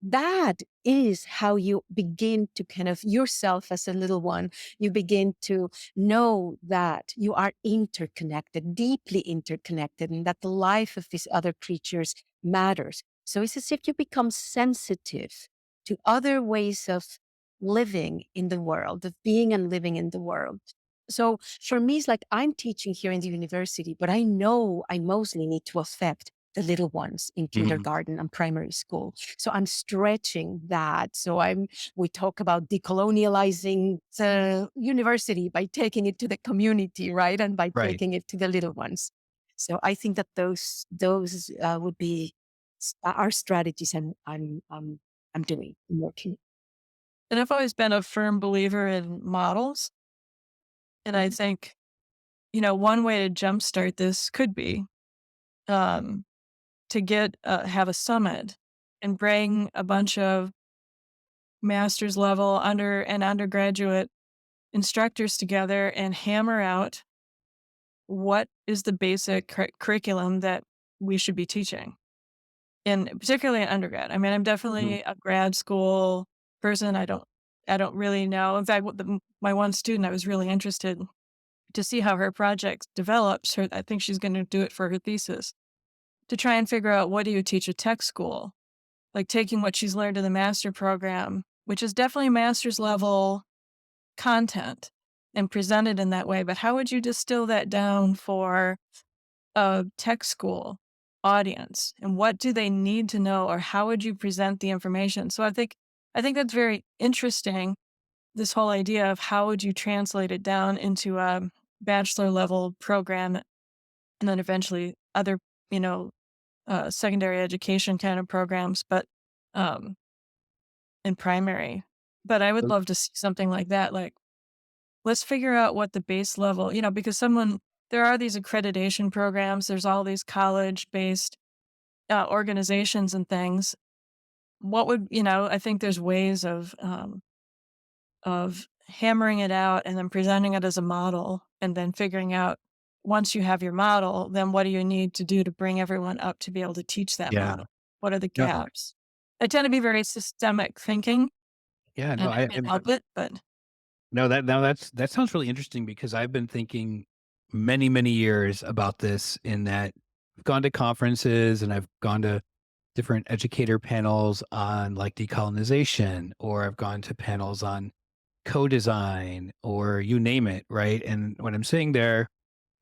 That is how you begin to kind of yourself as a little one, you begin to know that you are interconnected, deeply interconnected, and that the life of these other creatures matters. So it's as if you become sensitive to other ways of living in the world, of being and living in the world. So for me, it's like I'm teaching here in the university, but I know I mostly need to affect the little ones in kindergarten and primary school. So I'm stretching that. So we talk about decolonializing the university by taking it to the community, right? And by Right. taking it to the little ones. So I think that those would be our strategies I'm doing, I'm working. And I've always been a firm believer in models. And I think, one way to jumpstart this could be um, to have a summit and bring a bunch of master's level and undergraduate instructors together and hammer out what is the basic curriculum that we should be teaching, and particularly in undergrad. I mean, I'm definitely a grad school person. I don't really know. In fact, my one student, I was really interested to see how her project develops. I think she's going to do it for her thesis, to try and figure out, what do you teach at tech school? Like taking what she's learned in the master program, which is definitely master's level content, and present it in that way. But how would you distill that down for a tech school audience? And what do they need to know, or how would you present the information? So I think that's very interesting, this whole idea of how would you translate it down into a bachelor level program, and then eventually other, secondary education kind of programs, but um, in primary. But I would love to see something like that. Like, let's figure out what the base level, because there are these accreditation programs, there's all these college based organizations and things. I think there's ways of hammering it out and then presenting it as a model, and then figuring out, once you have your model, then what do you need to do to bring everyone up to be able to teach that Yeah. model? What are the No, gaps? I tend to be very systemic thinking, yeah. No, and I can't help it, but no, that sounds really interesting, because I've been thinking many, many years about this, in that I've gone to conferences and I've gone to different educator panels on like decolonization, or I've gone to panels on co-design, or you name it, right? And when I'm sitting there,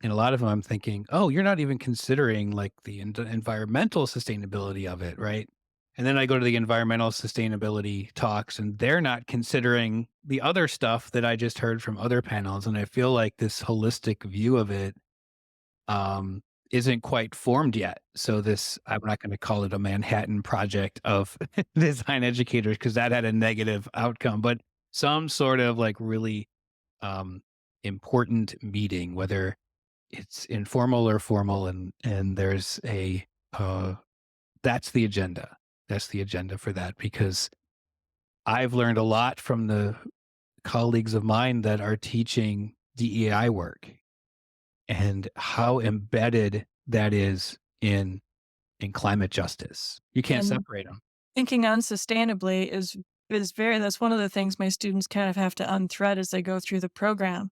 in a lot of them, I'm thinking, oh, you're not even considering like the environmental sustainability of it, right? And then I go to the environmental sustainability talks, and they're not considering the other stuff that I just heard from other panels. And I feel like this holistic view of it um, isn't quite formed yet. So I'm not going to call it a Manhattan project of design educators, because that had a negative outcome, but some sort of like really um, important meeting, whether it's informal or formal, and there's uh, that's the agenda. That's the agenda for that, because I've learned a lot from the colleagues of mine that are teaching DEI work, and how embedded that is in climate justice. You can't and separate them. thinking unsustainably is that's one of the things my students kind of have to unthread as they go through the program,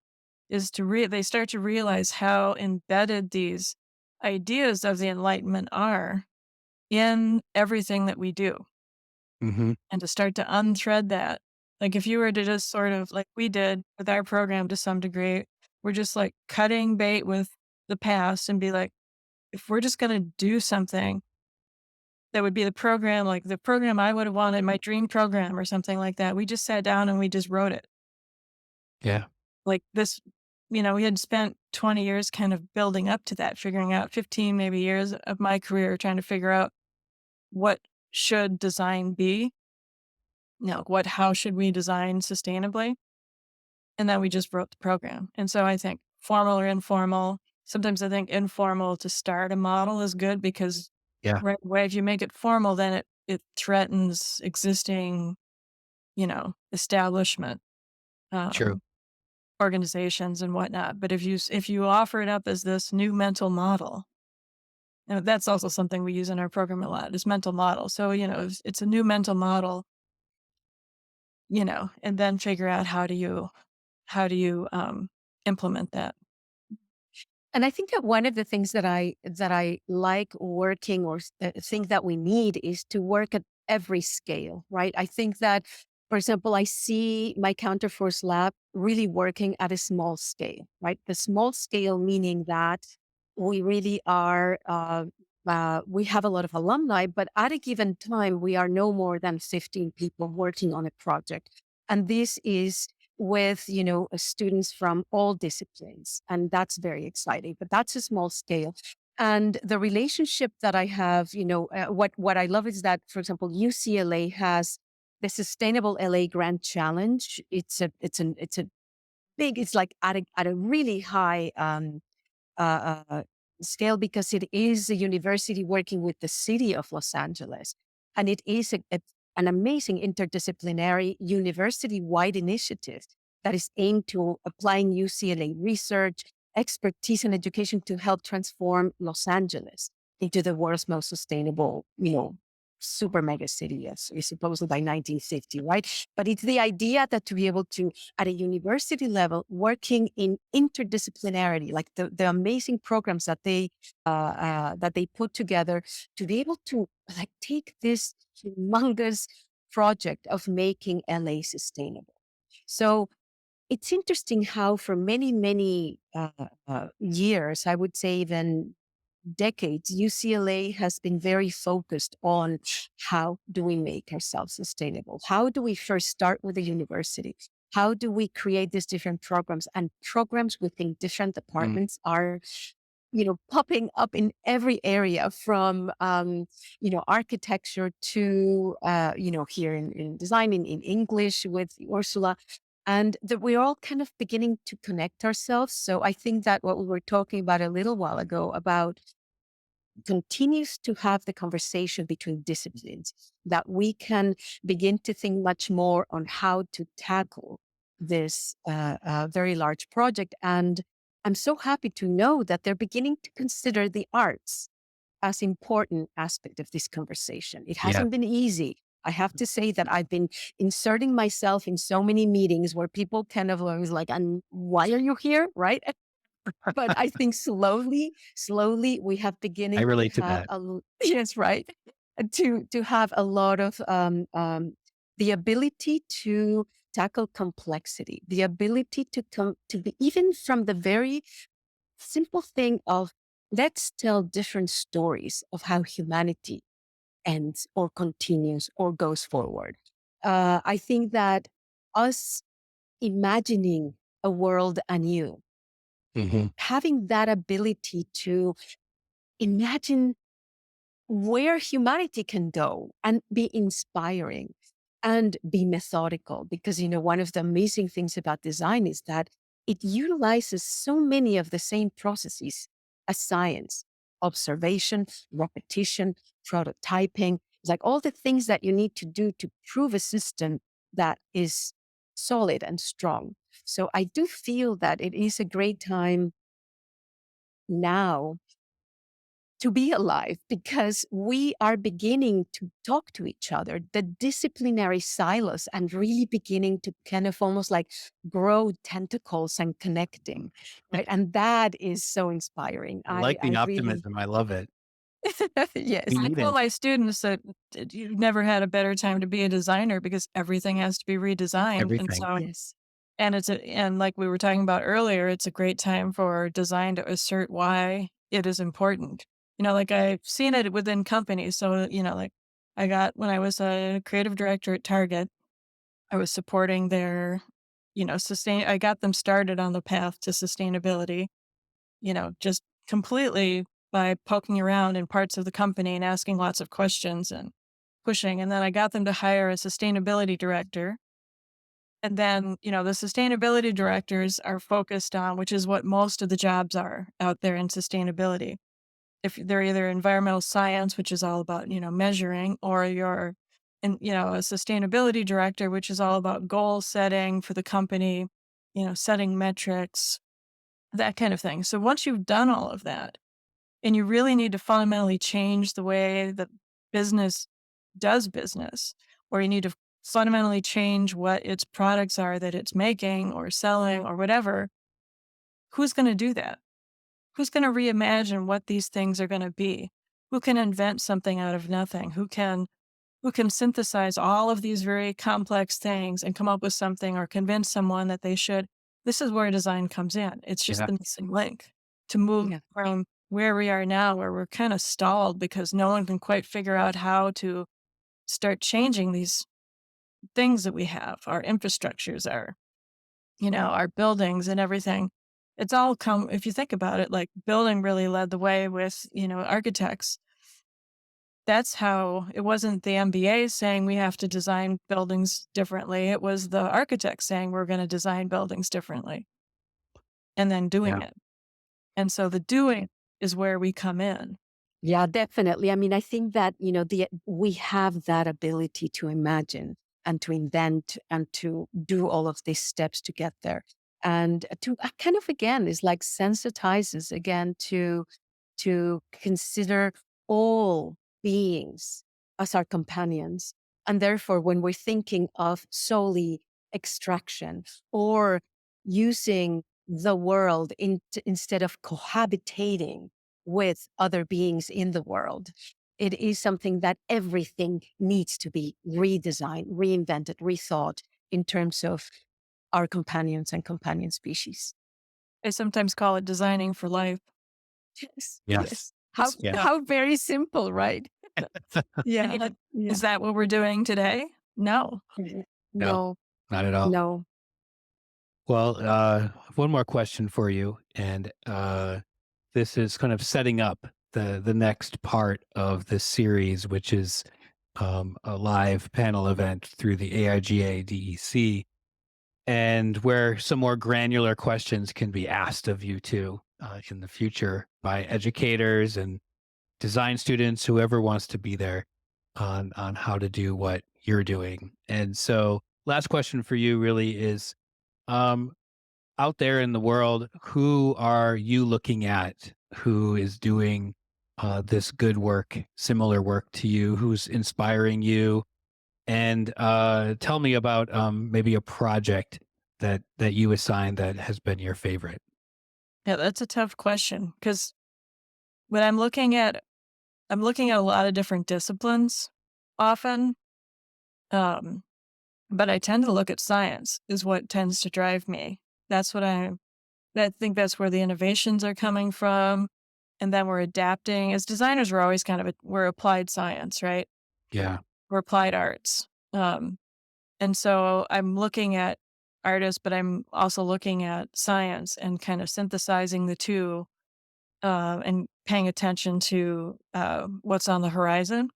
is they start to realize how embedded these ideas of the Enlightenment are in everything that we do, Mm-hmm. and to start to unthread that. Like, if you were to just sort of, like we did with our program to some degree, we're just like cutting bait with the past and be like, if we're just going to do something that would be the program, like the program I would have wanted, my dream program or something like that. We just sat down and we just wrote it. Yeah. Like this, we had spent 20 years kind of building up to that, figuring out 15 maybe years of my career trying to figure out what should design be, how should we design sustainably? And then we just wrote the program. And so I think formal or informal, sometimes I think informal to start a model is good because Yeah. right away, if you make it formal, then it threatens existing, establishment, True. organizations and whatnot. But if you offer it up as this new mental model, that's also something we use in our program a lot, is mental model. So, it's a new mental model, and then figure out how do you implement that. And I think that one of the things that I like working or think that we need is to work at every scale, right? I think that, for example, I see my Counterforce lab really working at a small scale, right? The small scale meaning that we really are. We have a lot of alumni, but at a given time, we are no more than 15 people working on a project. And this is with students from all disciplines, and that's very exciting, but that's a small scale. And the relationship that I have, what I love is that, for example, UCLA has the Sustainable LA Grand Challenge. It's a big, it's like at a really high scale, because it is a university working with the city of Los Angeles. And it is an amazing interdisciplinary university-wide initiative that is aimed to applying UCLA research, expertise, and education to help transform Los Angeles into the world's most sustainable, super mega city, as supposedly by 1950, right? But it's the idea that to be able to, at a university level, working in interdisciplinarity, like the amazing programs that they put together, to be able to like take this humongous project of making LA sustainable. So it's interesting how for many, many years, I would say even decades, UCLA has been very focused on how do we make ourselves sustainable? How do we first start with the university? How do we create these different programs? And programs within different Mm. departments are, popping up in every area, from, architecture to, here in design, in English with Ursula. And that we're all kind of beginning to connect ourselves. So I think that what we were talking about a little while ago about continues to have the conversation between disciplines, that we can begin to think much more on how to tackle this very large project. And I'm so happy to know that they're beginning to consider the arts as important aspect of this conversation. It Yeah. hasn't been easy. I have to say that I've been inserting myself in so many meetings where people kind of always like, and why are you here? Right. But I think slowly, we have I beginning to relate to have that. yes, right, to have a lot of the ability to tackle complexity, the ability to come to be even from the very simple thing of let's tell different stories of how humanity ends or continues or goes forward. I think that us imagining a world anew, Hmm. having that ability to imagine where humanity can go and be inspiring and be methodical. Because, one of the amazing things about design is that it utilizes so many of the same processes as science: observation, repetition, prototyping. It's like all the things that you need to do to prove a system that is solid and strong. So I do feel that it is a great time now to be alive because we are beginning to talk to each other, the disciplinary silos, and really beginning to kind of almost like grow tentacles and connecting. Right. And that is so inspiring. I like the I really, optimism. I love it. yes. We I need tell it. my students that you've never had a better time to be a designer because everything has to be redesigned. And Everything. so, Yes. and like we were talking about earlier, it's a great time for design to assert why it is important. Like I've seen it within companies. So, like when I was a creative director at Target, I was supporting their, I got them started on the path to sustainability, just completely by poking around in parts of the company and asking lots of questions and pushing. And then I got them to hire a sustainability director. And then, the sustainability directors are focused on, which is what most of the jobs are out there in sustainability. If they're either environmental science, which is all about, measuring, or you're a sustainability director, which is all about goal setting for the company, setting metrics, that kind of thing. So once you've done all of that, and you really need to fundamentally change the way that business does business, or you need to fundamentally change what its products are that it's making or selling or whatever, who's going to do that? Who's going to reimagine what these things are going to be? Who can invent something out of nothing? Who can synthesize all of these very complex things and come up with something or convince someone that they should? This is where design comes in. It's just Yeah. the missing link to move Yeah. from where we are now, where we're kind of stalled because no one can quite figure out how to start changing these things that we have, our infrastructures, our buildings and everything. It's all come, if you think about it, like building really led the way with, architects. That's how it wasn't the MBA saying we have to design buildings differently. It was the architects saying we're going to design buildings differently and then doing Yeah. it. And so the doing is where we come in. Yeah, definitely. I mean, I think that, we have that ability to imagine and to invent and to do all of these steps to get there. And to kind of, again, is like sensitizes again to consider all beings as our companions. And therefore, when we're thinking of solely extraction or using the world instead of cohabitating with other beings in the world, it is something that everything needs to be redesigned, reinvented, rethought in terms of our companions and companion species. I sometimes call it designing for life. Yes. Yes. Yes. How Yeah. how very simple, right? Yeah. Yeah. Yeah. Is that what we're doing today? No. Mhm. No, No, not at all. no. Well, one more question for you, and this is kind of setting up the next part of this series, which is a live panel event through the AIGA DEC, and where some more granular questions can be asked of you too in the future by educators and design students, whoever wants to be there on how to do what you're doing. And so, last question for you really is. Um, Out there in the world, who are you looking at who is doing this good work, similar work to you, who's inspiring you? And tell me about maybe a project that you assigned that has been your favorite. Yeah, that's a tough question because when I'm looking at a lot of different disciplines often. Um, but I tend to look at science is what tends to drive me. That's what I think that's where the innovations are coming from. And then we're adapting. As designers, we're always we're applied science, right? Yeah. We're applied arts. And so I'm looking at artists, but I'm also looking at science and kind of synthesizing the two and paying attention to what's on the horizon.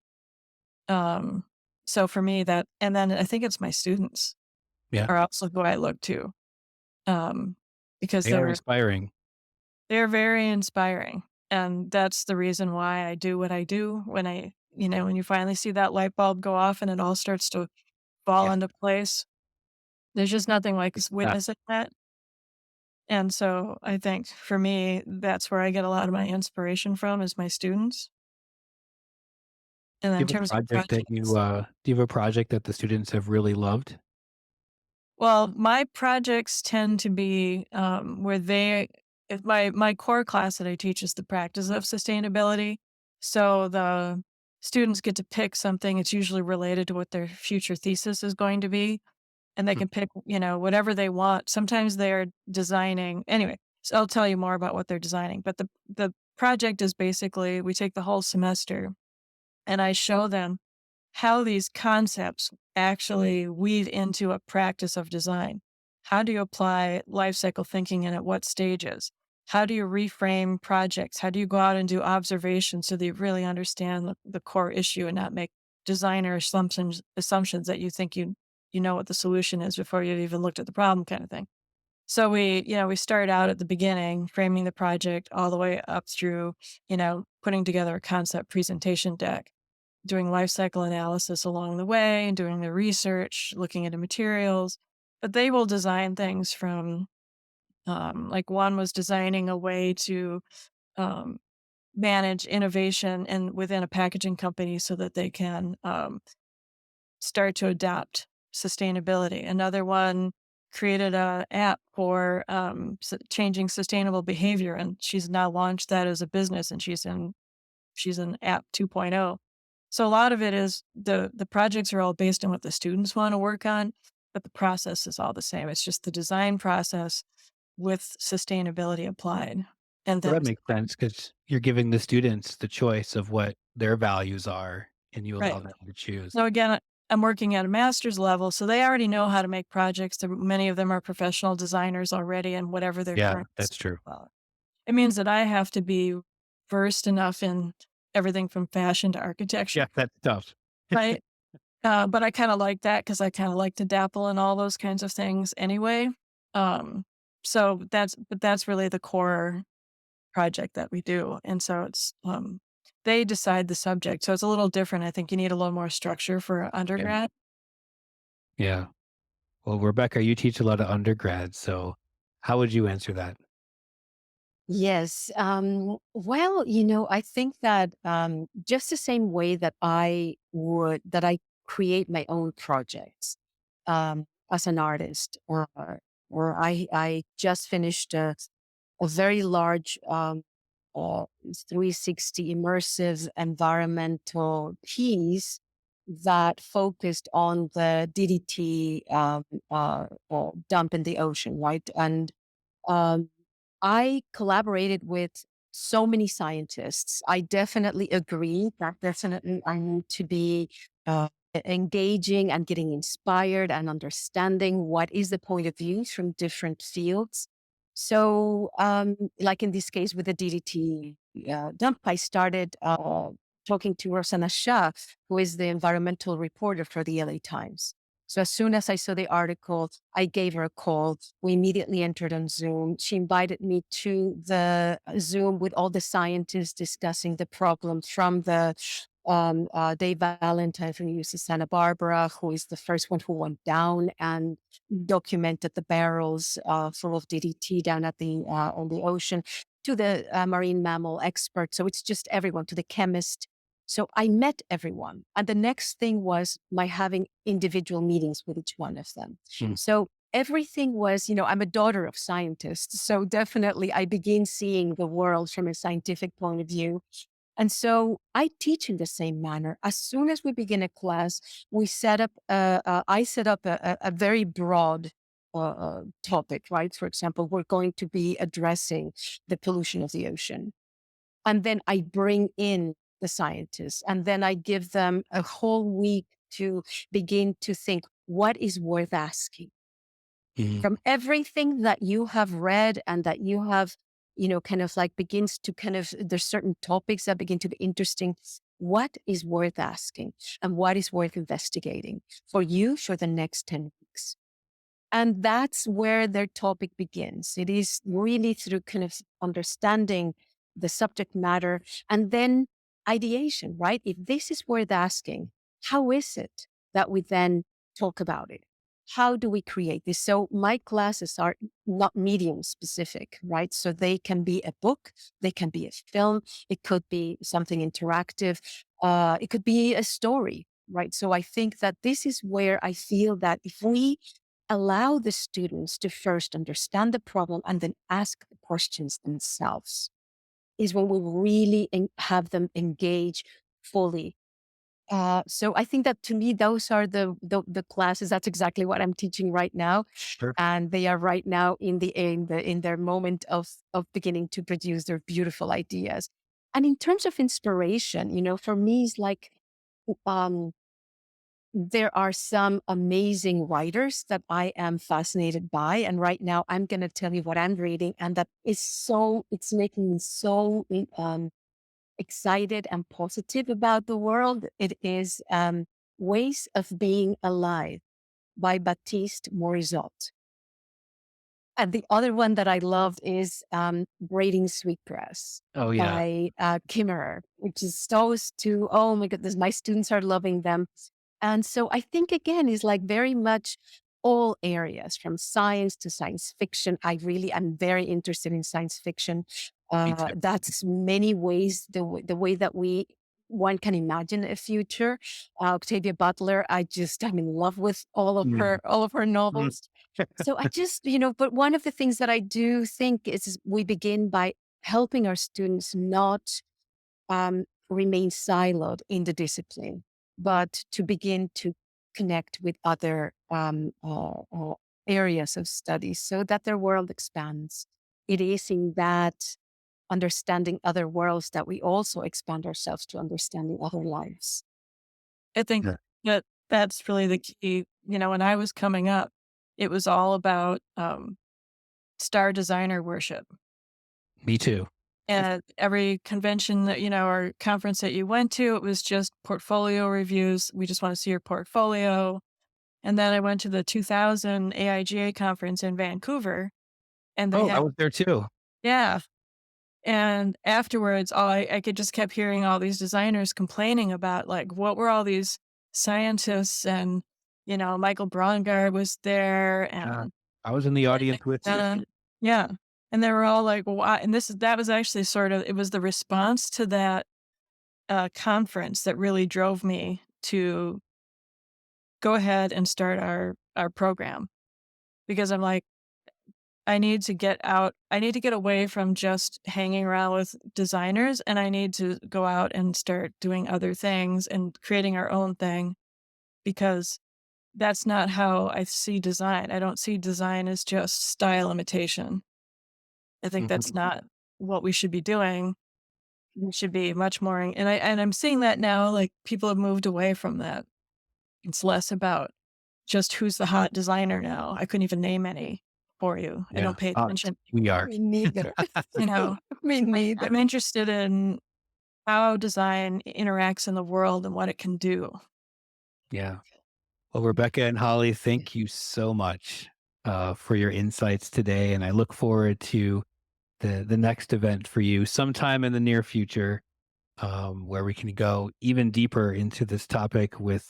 Um, so for me, and then I think it's my students Yeah. are also who I look to um, because They are inspiring. they're very inspiring. And that's the reason why I do what I do when you finally see that light bulb go off and it all starts to fall Yeah. into place. There's just nothing like Uh, witnessing that. And so I think for me, that's where I get a lot of my inspiration from is my students. And then Do in you have a terms of project that projects, do you have a project that the students have really loved? well, my projects tend to be where if my core class that I teach is the practice of sustainability. So the students get to pick something. It's usually related to what their future thesis is going to be, and they Hmm. can pick, whatever they want. Sometimes they're designing anyway. So I'll tell you more about what they're designing. But the project is basically we take the whole semester, and I show them how these concepts actually weave into a practice of design. How do you apply life cycle thinking and at what stages? How do you reframe projects? How do you go out and do observations so that you really understand the core issue and not make designer assumptions that you think you know what the solution is before you've even looked at the problem kind of thing. So we start out at the beginning, framing the project all the way up through, putting together a concept presentation deck, doing life cycle analysis along the way, and doing the research, looking into materials. But they will design things from, like one was designing a way to um, manage innovation and within a packaging company so that they can start to adopt sustainability. Another one created a app for changing sustainable behavior, and she's now launched that as a business, and she's in app 2.0. So a lot of it is the projects are all based on what the students want to work on, but the process is all the same. It's just the design process with sustainability applied. And Well, then that makes sense because you're giving the students the choice of what their values are, and you allow right. them to choose. So again, I'm working at a master's level, so they already know how to make projects. Many of them are professional designers already and whatever their Yeah, current that's true. well, it means that I have to be versed enough in everything from fashion to architecture, Yeah, that's tough. right? But I kinda like that because I kinda like to dabble in all those kinds of things anyway. Um, so that's really the core project that we do, and so they decide the subject, so it's a little different. I think you need a little more structure for Yeah. undergrad. Yeah. Well, Rebecca, you teach a lot of undergrads, so how would you answer that? Yes. Well, I think that just the same way that I create my own projects as an artist, or I just finished a very large uh, 360 immersive environmental piece that focused on the DDT dump in the ocean, right? And um, I collaborated with so many scientists. I definitely agree that definitely I need to be engaging and getting inspired and understanding what is the point of view from different fields. So, like in this case with the DDT dump, I started talking to Rosanna Shah, who is the environmental reporter for the LA Times. So as soon as I saw the article, I gave her a call. We immediately entered on Zoom. She invited me to the Zoom with all the scientists discussing the problem from the Dave Valentine from UC Santa Barbara, who is the first one who went down and documented the barrels full of DDT down at the on the ocean, to the marine mammal expert. So it's just everyone, to the chemist. So I met everyone. And the next thing was my having individual meetings with each one of them. Mm. So everything was, I'm a daughter of scientists. So definitely I begin seeing the world from a scientific point of view. And so I teach in the same manner. As soon as we begin a class, I set up a very broad topic, right? For example, we're going to be addressing the pollution of the ocean. And then I bring in the scientists, and then I give them a whole week to begin to think what is worth asking Mhm. from everything that you have read and that you have, kind of like begins to kind of, there's certain topics that begin to be interesting. What is worth asking and what is worth investigating for you for the next 10 weeks? And that's where their topic begins. It is really through kind of understanding the subject matter and then ideation, right? If this is worth asking, how is it that we then talk about it? how do we create this? So my classes are not medium specific, right? So they can be a book, they can be a film, it could be something interactive, it could be a story, right? So I think that this is where I feel that if we allow the students to first understand the problem and then ask the questions themselves, is when we really have them engage fully. So I think that to me, those are the classes. That's exactly what I'm teaching right now, Sure. and they are right now in their moment of beginning to produce their beautiful ideas. And in terms of inspiration, for me, it's like um, there are some amazing writers that I am fascinated by, and right now I'm going to tell you what I'm reading, and that is it's making me so excited and positive about the world. It is Ways of Being Alive by Baptiste Morizot. And the other one that I loved is Braiding Sweetgrass Oh, yeah. by Kimmerer, which is those two. Oh my goodness, my students are loving them. And so I think, again, is like very much all areas from science to science fiction. I'm very interested in science fiction. Me too. That's many ways, the way that one can imagine a future. Octavia Butler, I'm in love with all of her novels. So I just, but one of the things that I do think is we begin by helping our students not remain siloed in the discipline, but to begin to connect with other areas of study so that their world expands. It is in that understanding other worlds that we also expand ourselves to understanding other lives. I think Yeah. that that's really the key. When I was coming up, it was all about star designer worship. Me too. And every convention that, or conference that you went to, it was just portfolio reviews. We just want to see your portfolio. And then I went to the 2000 AIGA conference in Vancouver, and they Oh, I had, was there too. yeah. And afterwards, I could just kept hearing all these designers complaining about like, what were all these scientists, and, Michael Braungart was there, and I was in the audience with you. yeah. And they were all like, why? And that was actually it was the response to that conference that really drove me to go ahead and start our program, because I'm like, I need to get out. I need to get away from just hanging around with designers, and I need to go out and start doing other things and creating our own thing, because that's not how I see design. I don't see design as just style imitation. I think that's not what we should be doing. We should be much more, and I'm seeing that now, like people have moved away from that. It's less about just who's the hot designer now. I couldn't even name any for you. I Yeah. don't pay attention. We are. Me neither. You know, Me neither. I'm interested in how design interacts in the world and what it can do. Yeah. Well, Rebecca and Holly, thank you so much for your insights today. And I look forward to the next event for you sometime in the near future, where we can go even deeper into this topic with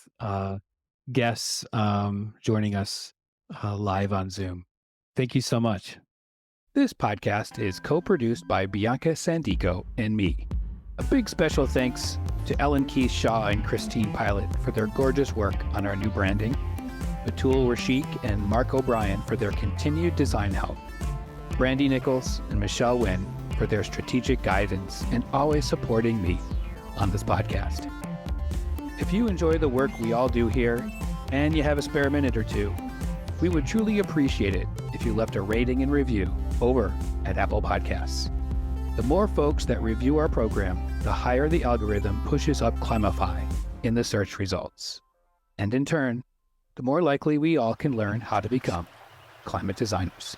guests joining us live on Zoom. Thank you so much. This podcast is co-produced by Bianca Sandico and me. A big special thanks to Ellen Keith Shaw and Christine Pilot for their gorgeous work on our new branding, Batul Rashik and Mark O'Brien for their continued design help, Brandy Nichols and Michelle Wynn for their strategic guidance and always supporting me on this podcast. If you enjoy the work we all do here and you have a spare minute or two, we would truly appreciate it if you left a rating and review over at Apple Podcasts. The more folks that review our program, the higher the algorithm pushes up Climify in the search results. And in turn, the more likely we all can learn how to become climate designers.